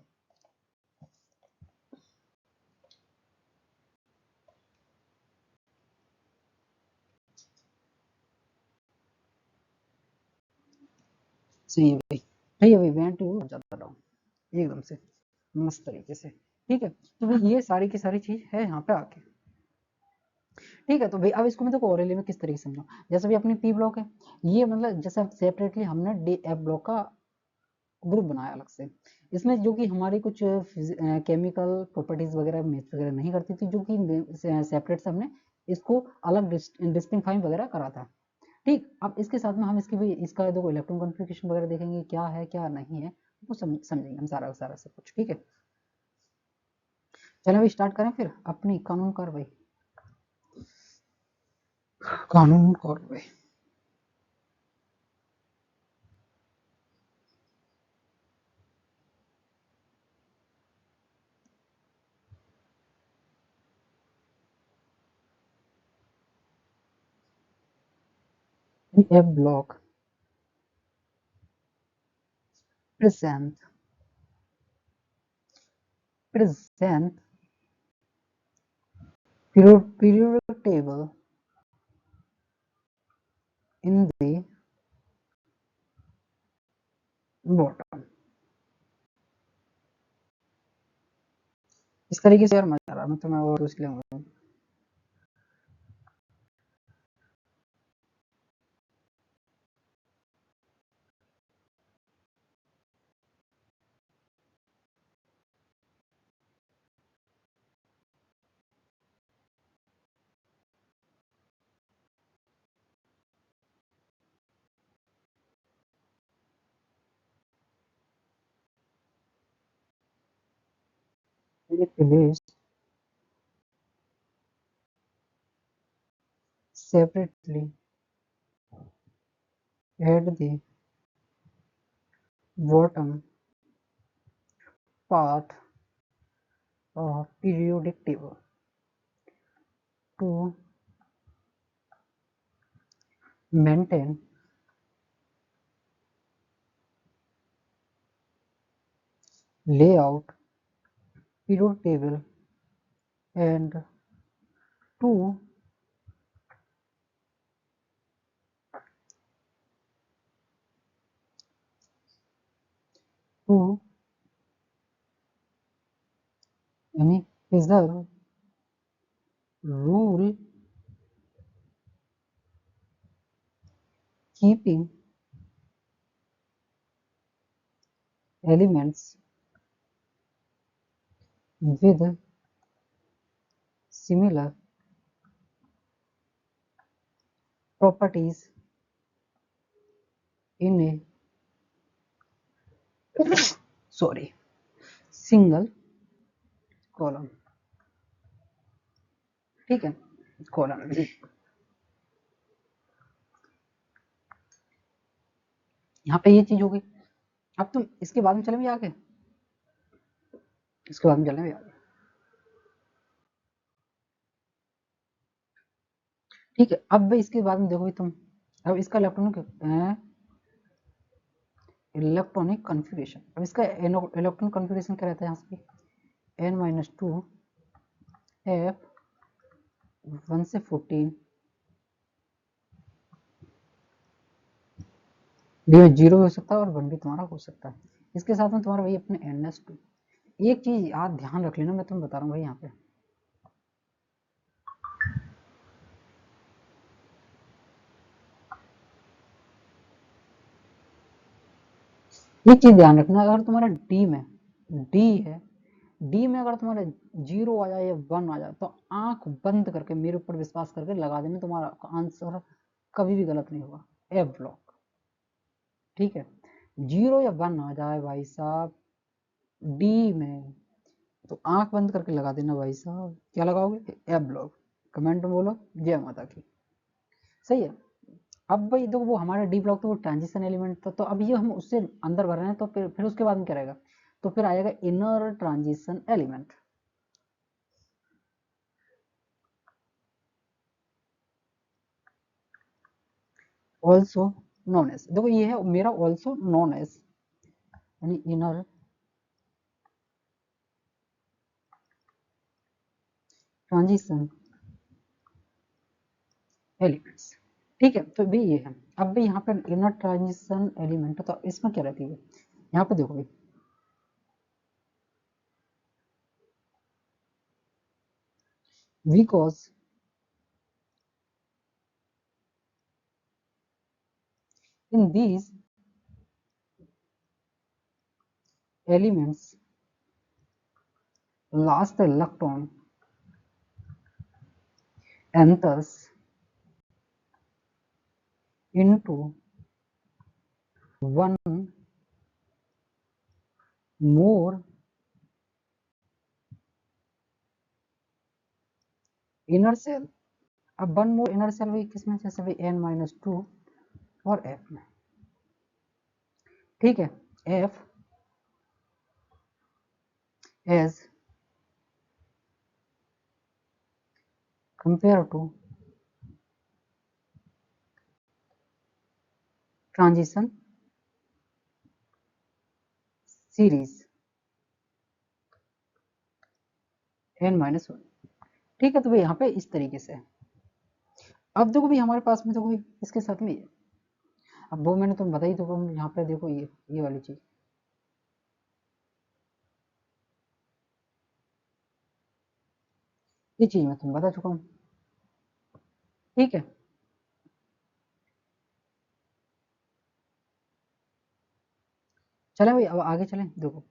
सही है भाई, सही है भाई, बैटरी हो जाता डाउन एकदम से मस्त तरीके से। ठीक है, तो भाई ये सारी की सारी चीज है यहाँ पे आके। ठीक है, तो भाई अब इसको मैं तो ओरली में किस तरीके से समझाऊं, जैसे भी अपनी पी ब्लॉक है, ये मतलब जैसे सेपरेटली हमने डी एफ ब्लॉक का ग्रुप बनाया अलग से, इसमें जो कि हमारी कुछ केमिकल प्रॉपर्टीज वगैरह मैच वगैरह नहीं करती थी, जो कि सेपरेट से हमने इसको अलग डिस्टिंगफाई वगैरह करा था। ठीक, अब इसके साथ में हम इसकी भी इसका देखो इलेक्ट्रॉन कॉन्फ़िगरेशन वगैरह देखेंगे, क्या है क्या नहीं है, वो समझेंगे हम सारा सारा सब कुछ। ठीक है, चलो भाई स्टार्ट करें फिर अपनी कानून कार्रवाई। कानून कार्रवाई, F block present present periodic table in the bottom। इस तरीके से यार मजा आ रहा है, मतलब मैं और उसके लिए list separately at the bottom part of periodic table to maintain layout periodic table and to to any preserve rule keeping elements with similar properties in a sorry single column, ठीक है, कॉलम। यहाँ पे ये चीज हो गई। अब तुम इसके बाद में चले भी आगे, इसके बाद में चले भी आगे, ठीक है। अब इसके बाद में देखो भी तुम, अब इसका इलेक्ट्रॉनिक कॉन्फ़िगरेशन, अब इसका इलेक्ट्रॉनिक कॉन्फ़िगरेशन क्या रहता है यहाँ से, n-2 f 1 से 14 डी में 0 भी हो सकता है और 1 भी तुम्हारा हो सकता है। इसके साथ में तुम्हारा भाई अपने ns2, एक चीज याद ध्यान रख लेना, मैं तुम्हें बता रहा हूँ भाई यहाँ पे, एक चीज ध्यान रखना, अगर तुम्हारा डी में डी है, डी में अगर तुम्हारा 0 आ जाए या 1 आ जाए तो आंख बंद करके मेरे ऊपर विश्वास करके लगा देना, तुम्हारा आंसर कभी भी गलत नहीं होगा, ए ब्लॉक, ठीक है। 0 या 1 आ जाए भाई साहब डी में, तो आंख बंद करके लगा देना भाई साहब, क्या लगाओगे, ए ब्लॉक। कमेंट में बोलो जय माता की, सही है। अब भाई देखो वो हमारा डी ब्लॉक तो वो ट्रांजिशन एलिमेंट था, तो अब ये हम उससे अंदर भर रहे हैं, तो फिर उसके बाद में क्या रहेगा, तो फिर आएगा inner transition element, also known as, देखो ये है मेरा ऑल्सो नॉन एज, यानी इनर ट्रांजिशन एलिमेंट्स, ठीक है। तो भी ये है, अब भी यहाँ पे इनर ट्रांजिशन एलिमेंट, तो इसमें क्या रहती है, यहाँ पे देखो भाई, because in these elements last electron enters into one more inner cell, अब वन मोर इनर सेल भी किसमें, जैसे भाई n-2 और f में, ठीक है। f as compared to transition series n-1, ठीक है। तो भाई यहाँ पे इस तरीके से, अब देखो भाई हमारे पास में देखो भाई इसके साथ में, अब वो मैंने तुम बताई, तो यहाँ पे देखो ये वाली चीज, ये चीज मैं तुम्हें बता चुका हूँ, ठीक है। चले भाई अब आगे चलें, देखो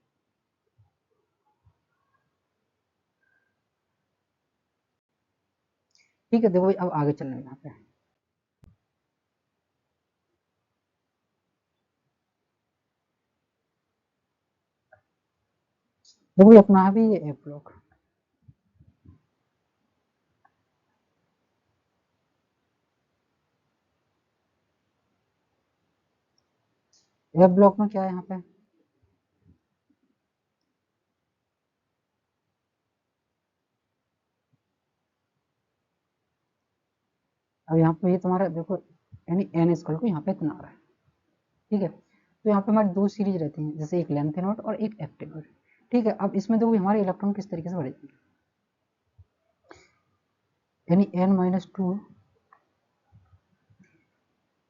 ठीक है, देखो भाई अब आगे चलना है यहाँ पे, देखो भाई अपना है भी ये एफ ब्लॉक, एफ ब्लॉक में क्या है यहाँ पे, अब यहाँ पे ये तुम्हारा देखो, यानी एन स्क्वायर को यहाँ पे इतना आ रहा है, ठीक है। तो यहाँ पे हमारी दो सीरीज रहती हैं, जैसे एक लेंथ नोट और एक एक्टिव नोट, ठीक है। अब इसमें देखो हमारे इलेक्ट्रॉन किस तरीके से बढ़ेंगे, यानी n-2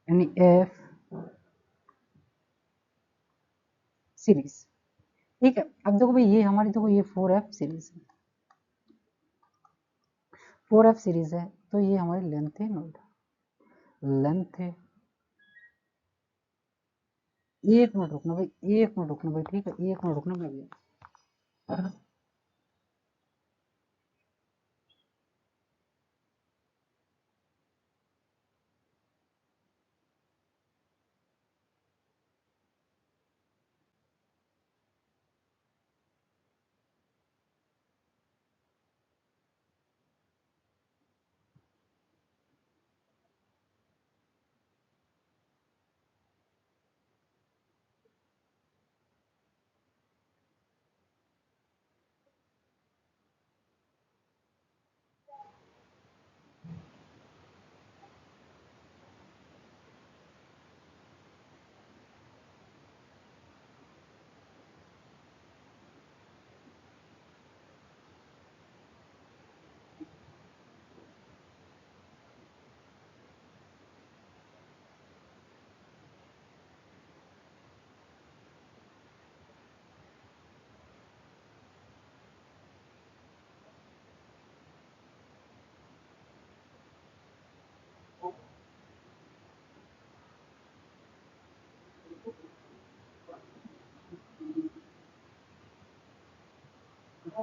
यानी एफ सीरीज, ठीक है। अब देखो भाई ये हमारी देखो ये 4f सीरीज है, 4f सीरीज है, तो ये हमारी लेंथ है नोट, लेंथ है, एक मिनट रुकना भाई, एक मिनट रुकना भाई, ठीक है, एक मिनट रुकना भाई,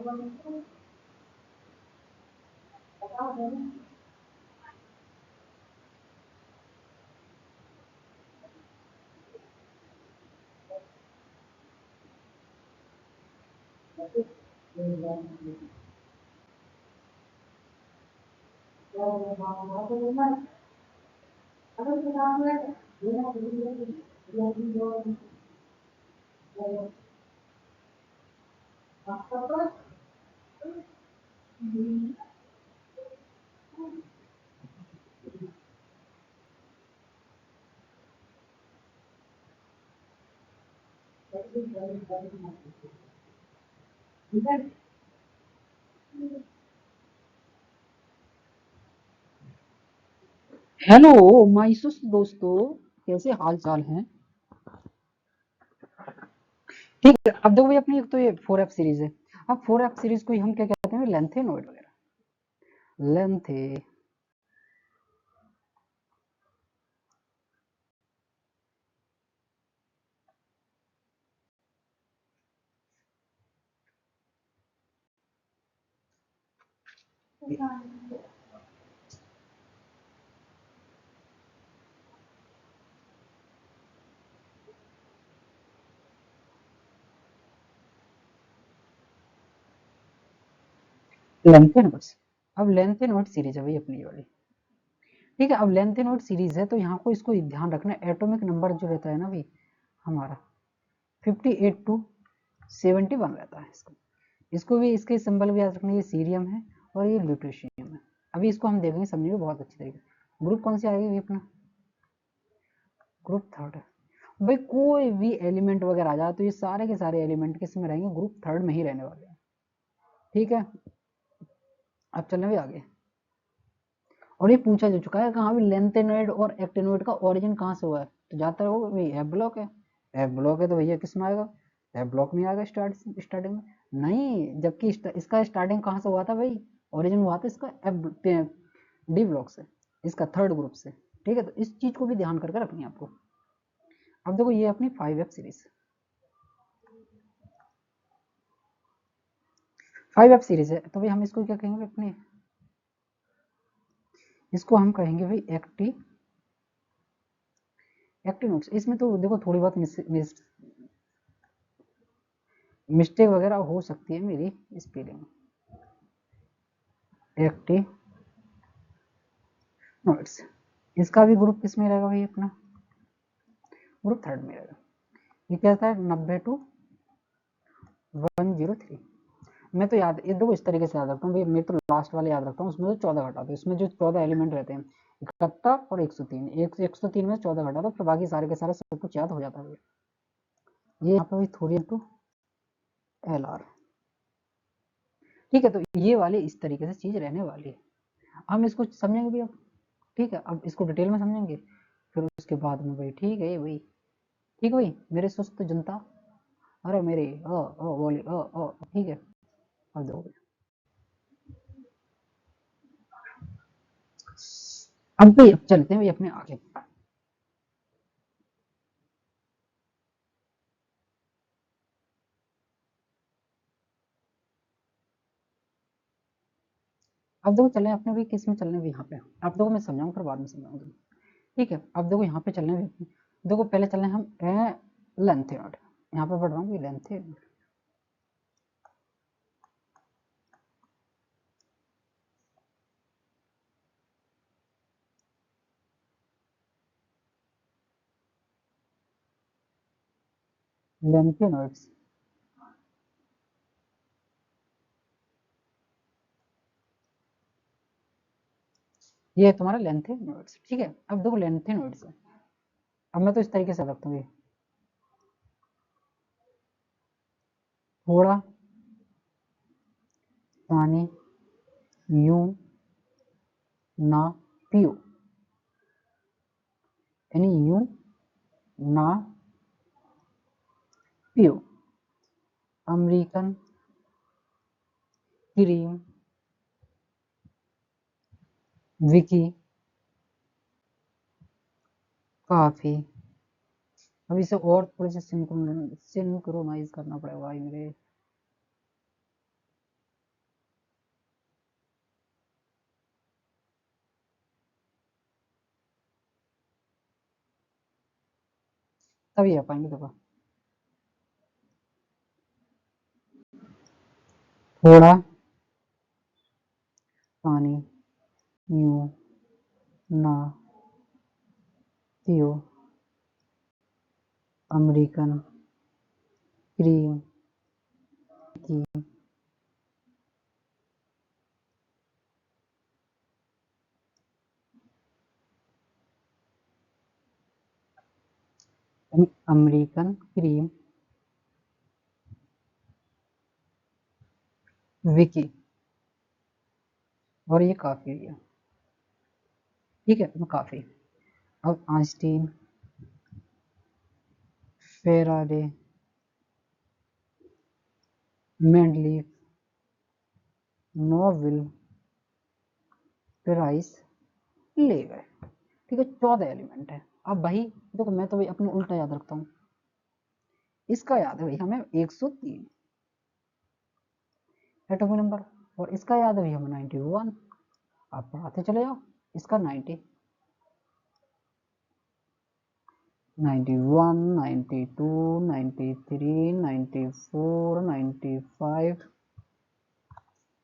हेलो माय दोस्तों, कैसे हाल चाल हैं। ठीक है, अब देखो भाई अपनी एक तो ये 4F सीरीज है। अब 4F सीरीज को ही हम क्या कहते हैं, लेंथेनॉइड वगैरह, लेंथे लेंथेनॉइड्स। अब लेंथेनॉइड सीरीज है भाई अपनी ये वाली। ठीक है, अब लेंथेनॉइड सीरीज है तो यहाँ को इसको ध्यान रखना, एटॉमिक नंबर जो रहता है ना भाई हमारा 58 टू 71 रहता है इसका। इसको भी, इसके सिंबल भी याद रखना, ये सीरियम है और ये ल्यूटेशियम है। अभी इसको हम देखेंगे, समझेंगे बहुत अच्छी तरीके। ग्रुप कौन सी आएगी अपना, ग्रुप थर्ड है भाई। कोई भी एलिमेंट वगैरह आ जाए तो ये सारे के सारे एलिमेंट किस में रहेंगे, ग्रुप थर्ड में ही रहने वाले हैं। ठीक है, अब चलने भी आगे। और ये पूछा जा चुका है कहाँ भी लेंथेनॉइड और एक्टिनोइड का ओरिजिन कहाँ से हुआ है, तो जाता है वो भाई एफ ब्लॉक है। एफ ब्लॉक है तो भैया किस में आएगा, एफ ब्लॉक में आएगा स्टार्टिंग में। नहीं, जबकि इसका स्टार्टिंग कहाँ से हुआ था भाई, ओरिजिन हुआ था इसका एफ डी ब्लॉक से, इसका थर्ड ग्रुप से। ठीक है, तो इस चीज को भी ध्यान करके रखनी है आपको। अब देखो ये अपनी 5F सीरीज, 5F सीरीज है तो भाई हम इसको क्या कहेंगे अपने, इसको हम कहेंगे भाई एक्टिनोड्स। इसमें तो देखो थोड़ी बहुत मिस्टेक वगैरह हो सकती है मेरी स्पेलिंग। एक्टिनोड्स, इसका भी ग्रुप किस में रहेगा भाई अपना, ग्रुप थर्ड में रहेगा। ये क्या था, 90 टू 103। मैं तो याद, ये देखो इस तरीके से याद रखता हूँ भाई, मैं तो लास्ट वाले याद रखता हूँ, उसमें तो 14 घटा दो, इसमें जो 14 एलिमेंट रहते हैं 71 और 103, 103 में 14 घटा दो, फिर बाकी सारे के सारे सब कुछ याद हो जाता है। ये यहाँ पे थोड़ी टू एल आर। ठीक है, तो ये वाली इस तरीके से चीज रहने वाली है। हम इसको समझेंगे भी अब। ठीक है, अब इसको डिटेल में समझेंगे, फिर उसके बाद में भाई ठीक है भाई, ठीक है भाई मेरे सुस्त जनता, अरे मेरे बोली ठीक है। अब दो, अब भाई अब चलते हैं भाई अपने आगे। अब देखो चले अपने भी किस में चलने भी यहाँ पे, अब देखो मैं समझाऊँ फिर बाद में समझाऊंगा। ठीक है, अब देखो यहाँ पे चलने भी, देखो पहले चलने हम लेंथेनॉइड, यहाँ पे पढ़ रहा हूँ लेंथेनॉइड। लेंथेनॉइड्स, ये है तुम्हारा लेंथेनॉइड्स। ठीक है, अब देखो लेंथेनॉइड्स है, अब मैं तो इस तरीके से रखता हूँ, थोड़ा पानी यूं ना पियो, यानी यूं ना पियो। अमेरिकन क्रीम विकी काफी। अब इसे और थोड़े से सिंक्रोनाइज करना पड़ेगा भाई मेरे। तभी आ पाएंगे। देखो थोड़ा पानी यूं ना पियो, अमेरिकन क्रीम की अमेरिकन क्रीम विकी, और ये काफी है, ठीक है, तो काफी। अब Einstein, Faraday, Mendeleev, Nobel prize ले गए। ठीक है, 14 एलिमेंट है। अब भाई देखो, मैं तो भाई अपने उल्टा याद रखता हूँ। इसका याद है भाई हमें 103 एटॉमिक नंबर, और इसका याद है भाई हमें 91। आप पढ़ाते चले जाओ। इसका 90, 91, 92, 93, 94, 95,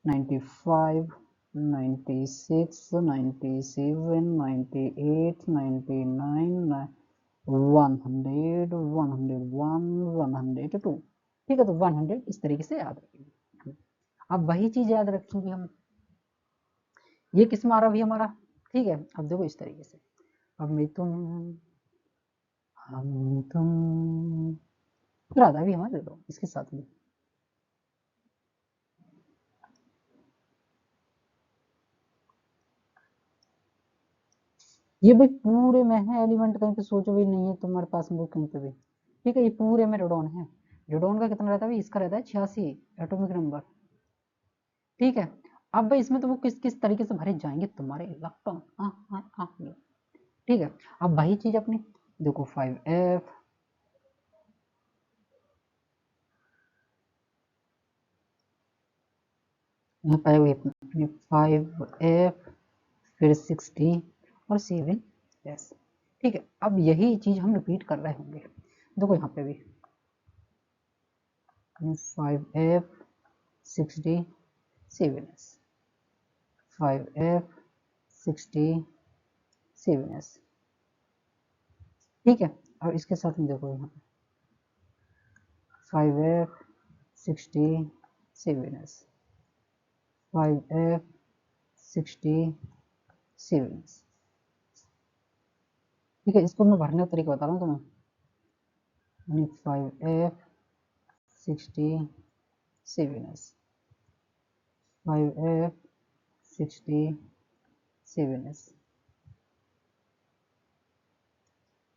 95, 96, 97, 98, 99, 100, 101, 102। ठीक है, तो 100 इस तरीके से याद रखेंगे। अब वही चीज याद रखेंगे हम, ये किस में आ रहा भी हमारा। ठीक है, अब देखो इस तरीके से, अब मैं तुम, हम तुम, फिर आधा भी हमारा दे दो इसके साथ में। ये भाई पूरे में है एलिमेंट, कहीं पे सोचो भी नहीं है तुम्हारे पास में कहीं पे भी। ठीक है, ये पूरे में रेडॉन है। रेडॉन का कितना रहता है, इसका रहता है 86 एटॉमिक नंबर। ठीक है, अब भाई इसमें तो वो किस किस तरीके से भरे जाएंगे तुम्हारे इलेक्ट्रॉन। ठीक है, अब वही चीज अपनी देखो 5f, यहाँ पे अपनी 5f, फिर 60 और 7s। ठीक है, अब यही चीज हम रिपीट कर रहे होंगे। देखो यहाँ पे भी 5f, 60, 7s, 5f, 60, 7s। ठीक है, और इसके साथ में देखो यहाँ 5f, 60, 7s, 5f, 60, 7s। ठीक है, इसको मैं भरने का तरीका बता रहा हूँ तुम्हें। 5f, 60, 7s, 5f, 60, 7s।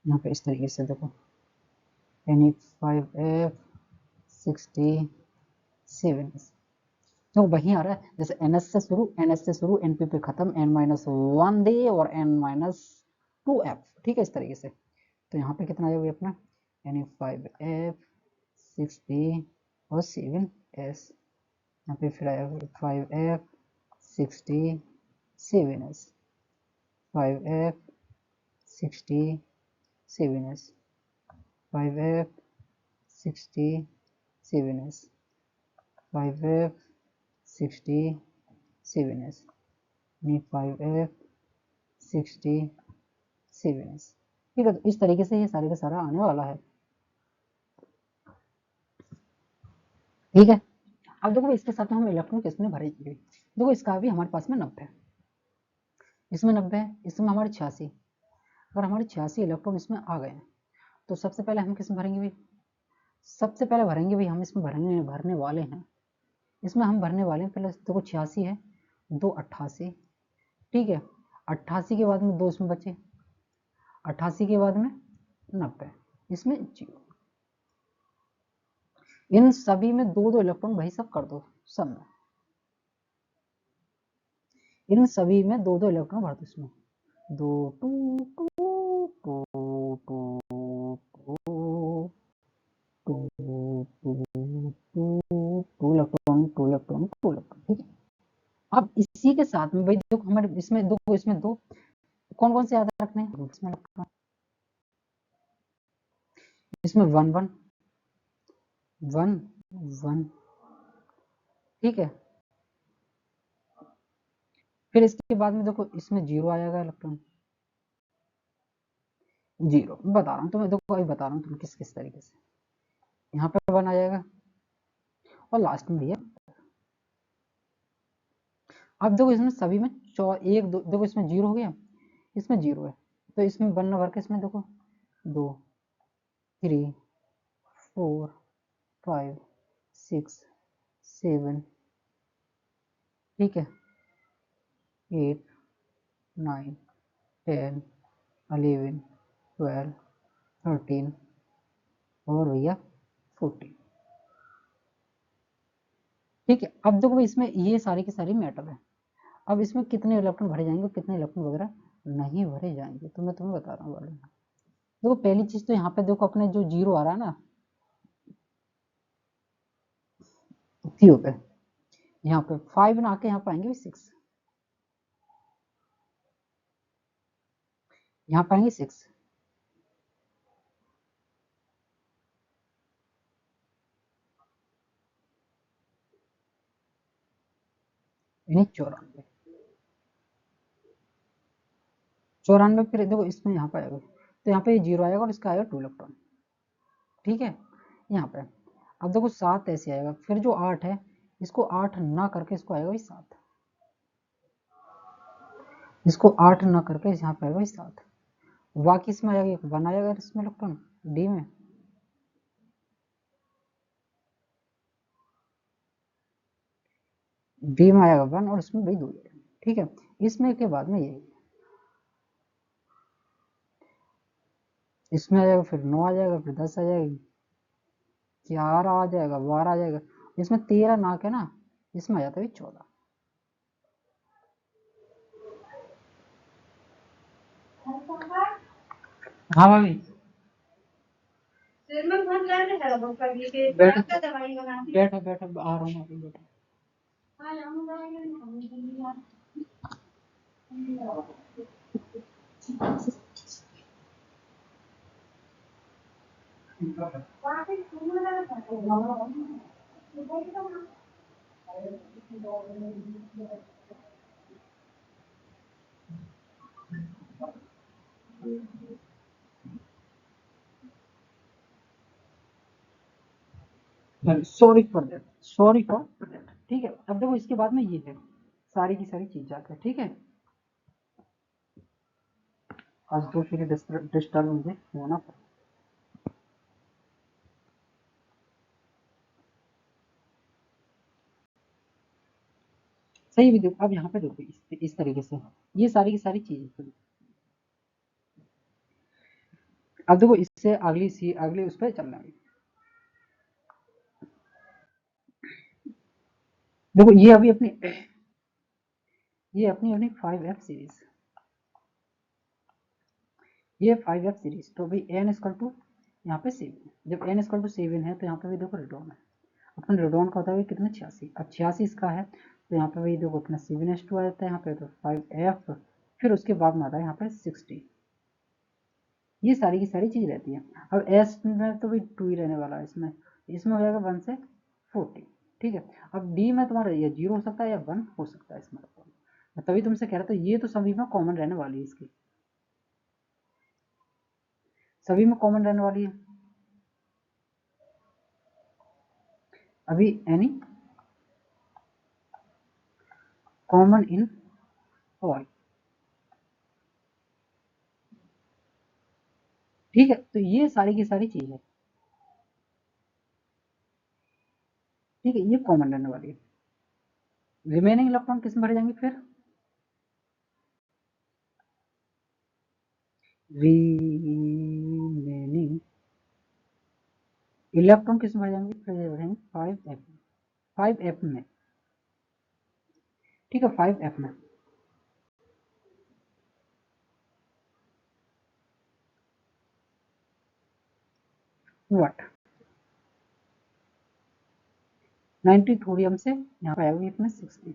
यहाँ पे इस तरीके से देखो, यानी 5f, 60, 7s। तो वही आ रहा है, जैसे ns से शुरू, np पे खत्म, n-1 दे और n-2f। ठीक है, इस तरीके से। तो यहाँ पे कितना आएगा अपना, यानी 5f, 60 और 7s। यहाँ पे फिर आएगा 5f, 60, 7s, 5f, 60, 7s, 5f, 60, 7s, 5f, 60, 7s, 5f, 60, 7s। ठीक है, तो इस तरीके से ये सारे का सारा आने वाला है। ठीक है, अब देखो इसके साथ में हम इलेक्ट्रॉन किसमें भरेंगे। देखो इसका भी हमारे पास में 90 है, इसमें 90 है, इसमें हमारे 86। अगर हमारे 86 इलेक्ट्रॉन इसमें आ गए तो सबसे पहले हम किसमें भरेंगे भाई, सबसे पहले भरेंगे भाई हम इसमें भरने वाले हैं, इसमें हम भरने वाले हैं। पहले देखो 86 है, 2 88। ठीक है, 88 के बाद में 2 इसमें बचे, 88 के बाद में 90, इसमें 0। इन सभी में 2-2 इलेक्ट्रॉन भाई सब कर दो सब में, इन सभी में 2-2 इलेक्ट्रॉन भर दो इसमें, 2 2 2 2 2 2 इलेक्ट्रॉन, 2 इलेक्ट्रॉन, 2 इलेक्ट्रॉन। ठीक है, अब इसी के साथ में भाई देखो हमारे इसमें दो कौन कौन से याद रखने हैं, इसमें इसमें 1 1 1 1, ठीक है। फिर इसके बाद में देखो इसमें 0 आ जाएगा इलेक्ट्रॉन, 0 बता रहा हूँ तुम्हें, देखो अभी बता रहा हूँ तुम किस किस तरीके से। यहाँ पे 1 आ जाएगा और लास्ट में भैया। अब देखो इसमें सभी में एक दो, देखो इसमें 0 हो गया, इसमें 0 है, तो इसमें 1 भर के इसमें देखो 2 3 4 5 6 7, ठीक है, 8 9 10 11 12 13 और भैया 14, ठीक है। अब देखो इसमें ये सारी की सारी मेटल है। अब इसमें कितने इलेक्ट्रॉन भरे जाएंगे, कितने इलेक्ट्रॉन वगैरह नहीं भरे जाएंगे, तो मैं तुम्हें बता रहा हूँ। देखो पहली चीज तो यहाँ पे देखो अपने जो 0 आ रहा है ना CO पे, यहाँ पे 5 ना आके यहाँ पे आएंगे 6, यहाँ पे आएंगे 6, यानी 94, 94। फिर देखो इसमें यहाँ पे आएगा, तो यहाँ पे ये 0 आएगा और इसका आएगा 2 इलेक्ट्रॉन, ठीक है, यहाँ पे। अब देखो 7 ऐसे आएगा, फिर जो 8 है इसको 8 ना करके इसको आएगा 7, इसको 8 ना करके यहाँ पे आएगा 7, बाकी इसमें आएगा 1 आएगा इसमें इलेक्ट्रॉन डी में, डी में आएगा 1 और इसमें भाई 2, ठीक है। इसमें के बाद में यही, इसमें आ जाएगा, फिर 9 आ जाएगा, फिर 10 आ जाएगी, 11 आ जाएगा, 12 आ जाएगा, इसमें 13 नाक है ना, इसमें आ जाता है 14। हाँ भाभी बैठो बैठो बैठो, आ रहा हूँ अभी, बैठो। Sorry for that, sorry for that, ठीक है। अब देखो इसके बाद में ये है सारी की सारी चीज जाकर, ठीक है। आज तो फिर डिस्टर्ब मुझे होना पड़ा। सही भी देखो, अब यहाँ पे देखो इस तरीके से ये सारी की सारी चीजें। अब देखो इससे अगली सी अगली उस पर चलना है। देखो ये अभी अपनी ये अपनी अपनी 5F सीरीज, ये 5F सीरीज, तो भाई n इक्वल टू यहाँ पे 7, जब n इक्वल टू 7 है तो यहाँ पे भी देखो रेडॉन है, अपन रेडॉन का होता है कितना 86, अब 86 इसका है, तो यहाँ पे भाई देखो अपना 7s2 आ जाता है यहाँ पे, तो 5F, फिर उसके बाद में आता है यहाँ पे 60, ये सारी की सारी चीज रहती है। अब एस में तो भाई 2 ही रहने वाला है, इसमें इसमें हो जाएगा 1 से 40, ठीक है। अब डी में तुम्हारा या 0 हो सकता है या 1 हो सकता है इसमें, मैं तभी तुमसे कह रहा था ये तो सभी में कॉमन रहने वाली है, इसकी सभी में कॉमन रहने वाली है। अभी एनी कॉमन इन ऑल, ठीक है, तो ये सारी की सारी चीज है, ठीक है, ये कॉमन रहने वाली है। रिमेनिंग इलेक्ट्रॉन किस में भरे जाएंगे फिर, रिमेनिंग इलेक्ट्रॉन किस में भरे जाएंगे, फिर भरेंगे 5F, 5F में, ठीक है, 5F में। व्हाट 90 थोडियम से यहाँ पे आएगा इसमें 60,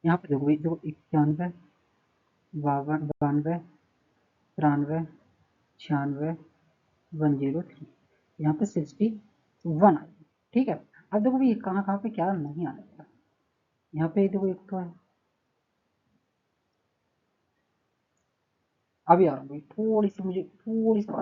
यहाँ पे देखो भाई, देखो 91, 92, 93, 96, 103, यहाँ पे 61 आई। ठीक है, अब देखो भाई कहाँ कहाँ पे क्या नहीं आया। यहाँ पे देखो एक तो है, अभी आ रहा हूँ भाई, थोड़ी सी मुझे थोड़ी सी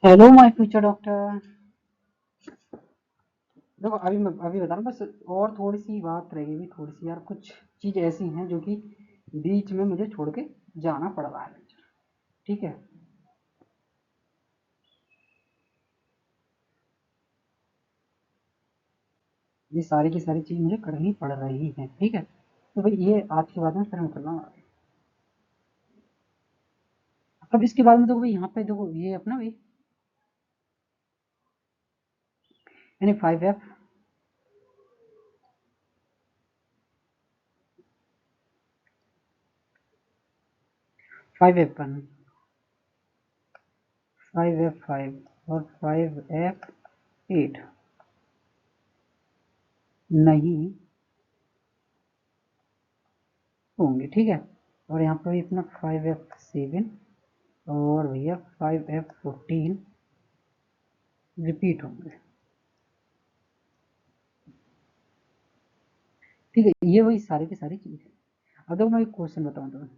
हेलो माय फ्यूचर डॉक्टर। देखो अभी मैं अभी बता रहा हूँ, बस और थोड़ी सी बात रहेगी, थोड़ी सी यार, कुछ चीज़ ऐसी हैं जो कि बीच में मुझे छोड़ के जाना पड़ रहा है। ठीक है। ये सारी की सारी चीज मुझे करनी पड़ रही है। ठीक है, तो भाई ये आज के बाद में फिर मैं कर रहा हूँ। अब इसके बाद में देखो भाई यहाँ पे देखो ये अपना भाई यानी 5f 5f1 5f5 और 5f8 नहीं होंगे। ठीक है, और यहाँ पर भी अपना 5f7 और भैया 5f14 रिपीट होंगे। ठीक है, ये वही सारी की सारी चीज है। अब देखो मैं एक क्वेश्चन बताऊँ तुम्हें।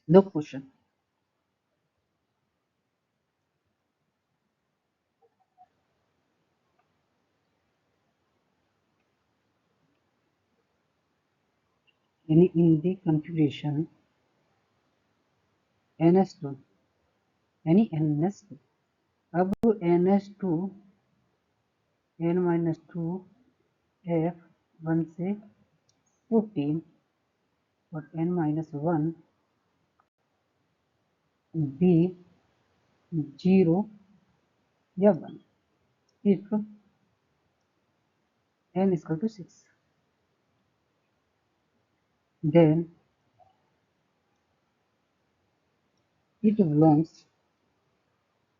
दो क्वेश्चन, यानी इन दी कॉन्फ़िगरेशन ns2 यानी ns2, अब ns2 n-2 f1 से 14 और n-1 b 0 या 1 if n is equal to 6, then it belongs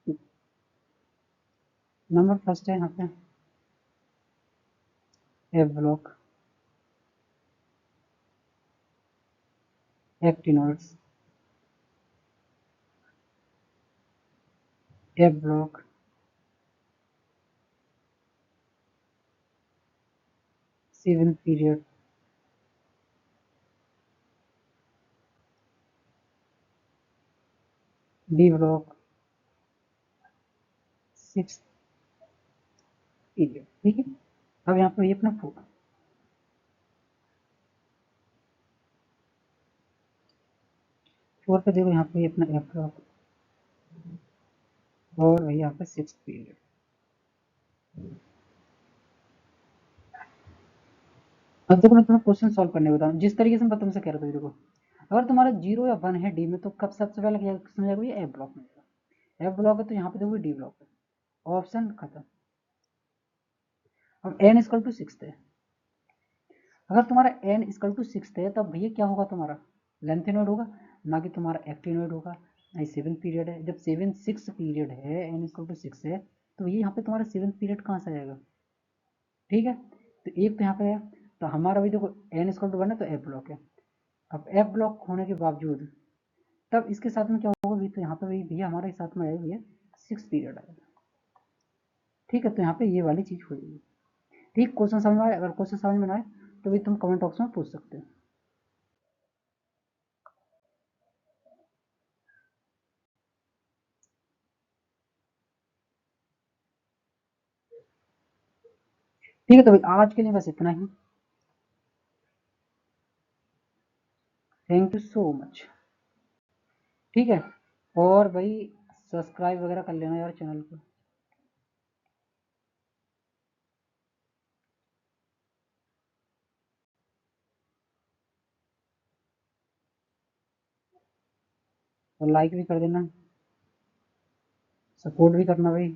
to number first है यहाँ पे f block actinoids, f block 7th period, b block 6th period। ठीक है, अब यहाँ पे ये अपना 4 पे देखो यहाँ पे अपना f block और यहाँ पे 6th period। अब देखो मैं तुम्हें क्वेश्चन सॉल्व करने बताऊँ जिस तरीके से मैं तुमसे कह रहा था। देखो अगर तुम्हारा 0 या 1 है डी में तो कब सबसे पहले क्या समझेगा, ये एफ ब्लॉक में। एफ ब्लॉक है तो यहाँ पे देखो डी ब्लॉक है, ऑप्शन खत्म। अब n इक्वल टू 6 है, अगर तुम्हारा n इक्वल टू 6 है तब भैया क्या होगा, तुम्हारा लेंथेनोइड होगा, ना कि तुम्हारा एक्टिनोइड होगा। नहीं, 7 पीरियड है, जब 6 पीरियड है, n इक्वल टू 6 है, तो ये यहाँ पे तुम्हारा 7 पीरियड कहाँ से आएगा। ठीक है, तो एक तो यहाँ पे है, तो हमारा भी देखो n इक्वल टू 1 है तो एफ ब्लॉक है। अब एफ ब्लॉक होने के बावजूद तब इसके साथ में क्या होगा भी, तो यहाँ पे भी भैया हमारे साथ में आएगा भैया 6 पीरियड आएगा। ठीक है, तो यहाँ पे ये वाली चीज हो जाएगी। ठीक, क्वेश्चन समझ में आए? अगर क्वेश्चन समझ में ना आए तो भी तुम कमेंट बॉक्स में पूछ सकते हो। ठीक है, तो भाई आज के लिए बस इतना ही। Thank you so much. ठीक है, और भाई सब्सक्राइब वगैरह कर लेना यार चैनल को। और लाइक भी कर देना, सपोर्ट भी करना भाई,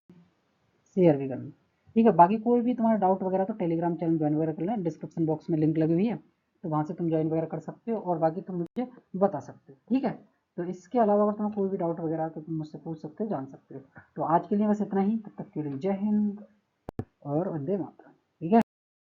शेयर भी करना। ठीक है, बाकी कोई भी तुम्हारा डाउट वगैरह तो टेलीग्राम चैनल ज्वाइन वगैरह कर लेना, डिस्क्रिप्शन बॉक्स में लिंक लगी हुई है, तो वहाँ से तुम ज्वाइन वगैरह कर सकते हो, और बाकी तुम मुझे बता सकते हो। ठीक है, तो इसके अलावा अगर तुम्हें कोई भी डाउट वगैरह तो तुम मुझसे पूछ सकते हो, जान सकते हो। तो आज के लिए बस इतना ही, तब तक के लिए जय हिंद और वंदे मातरम।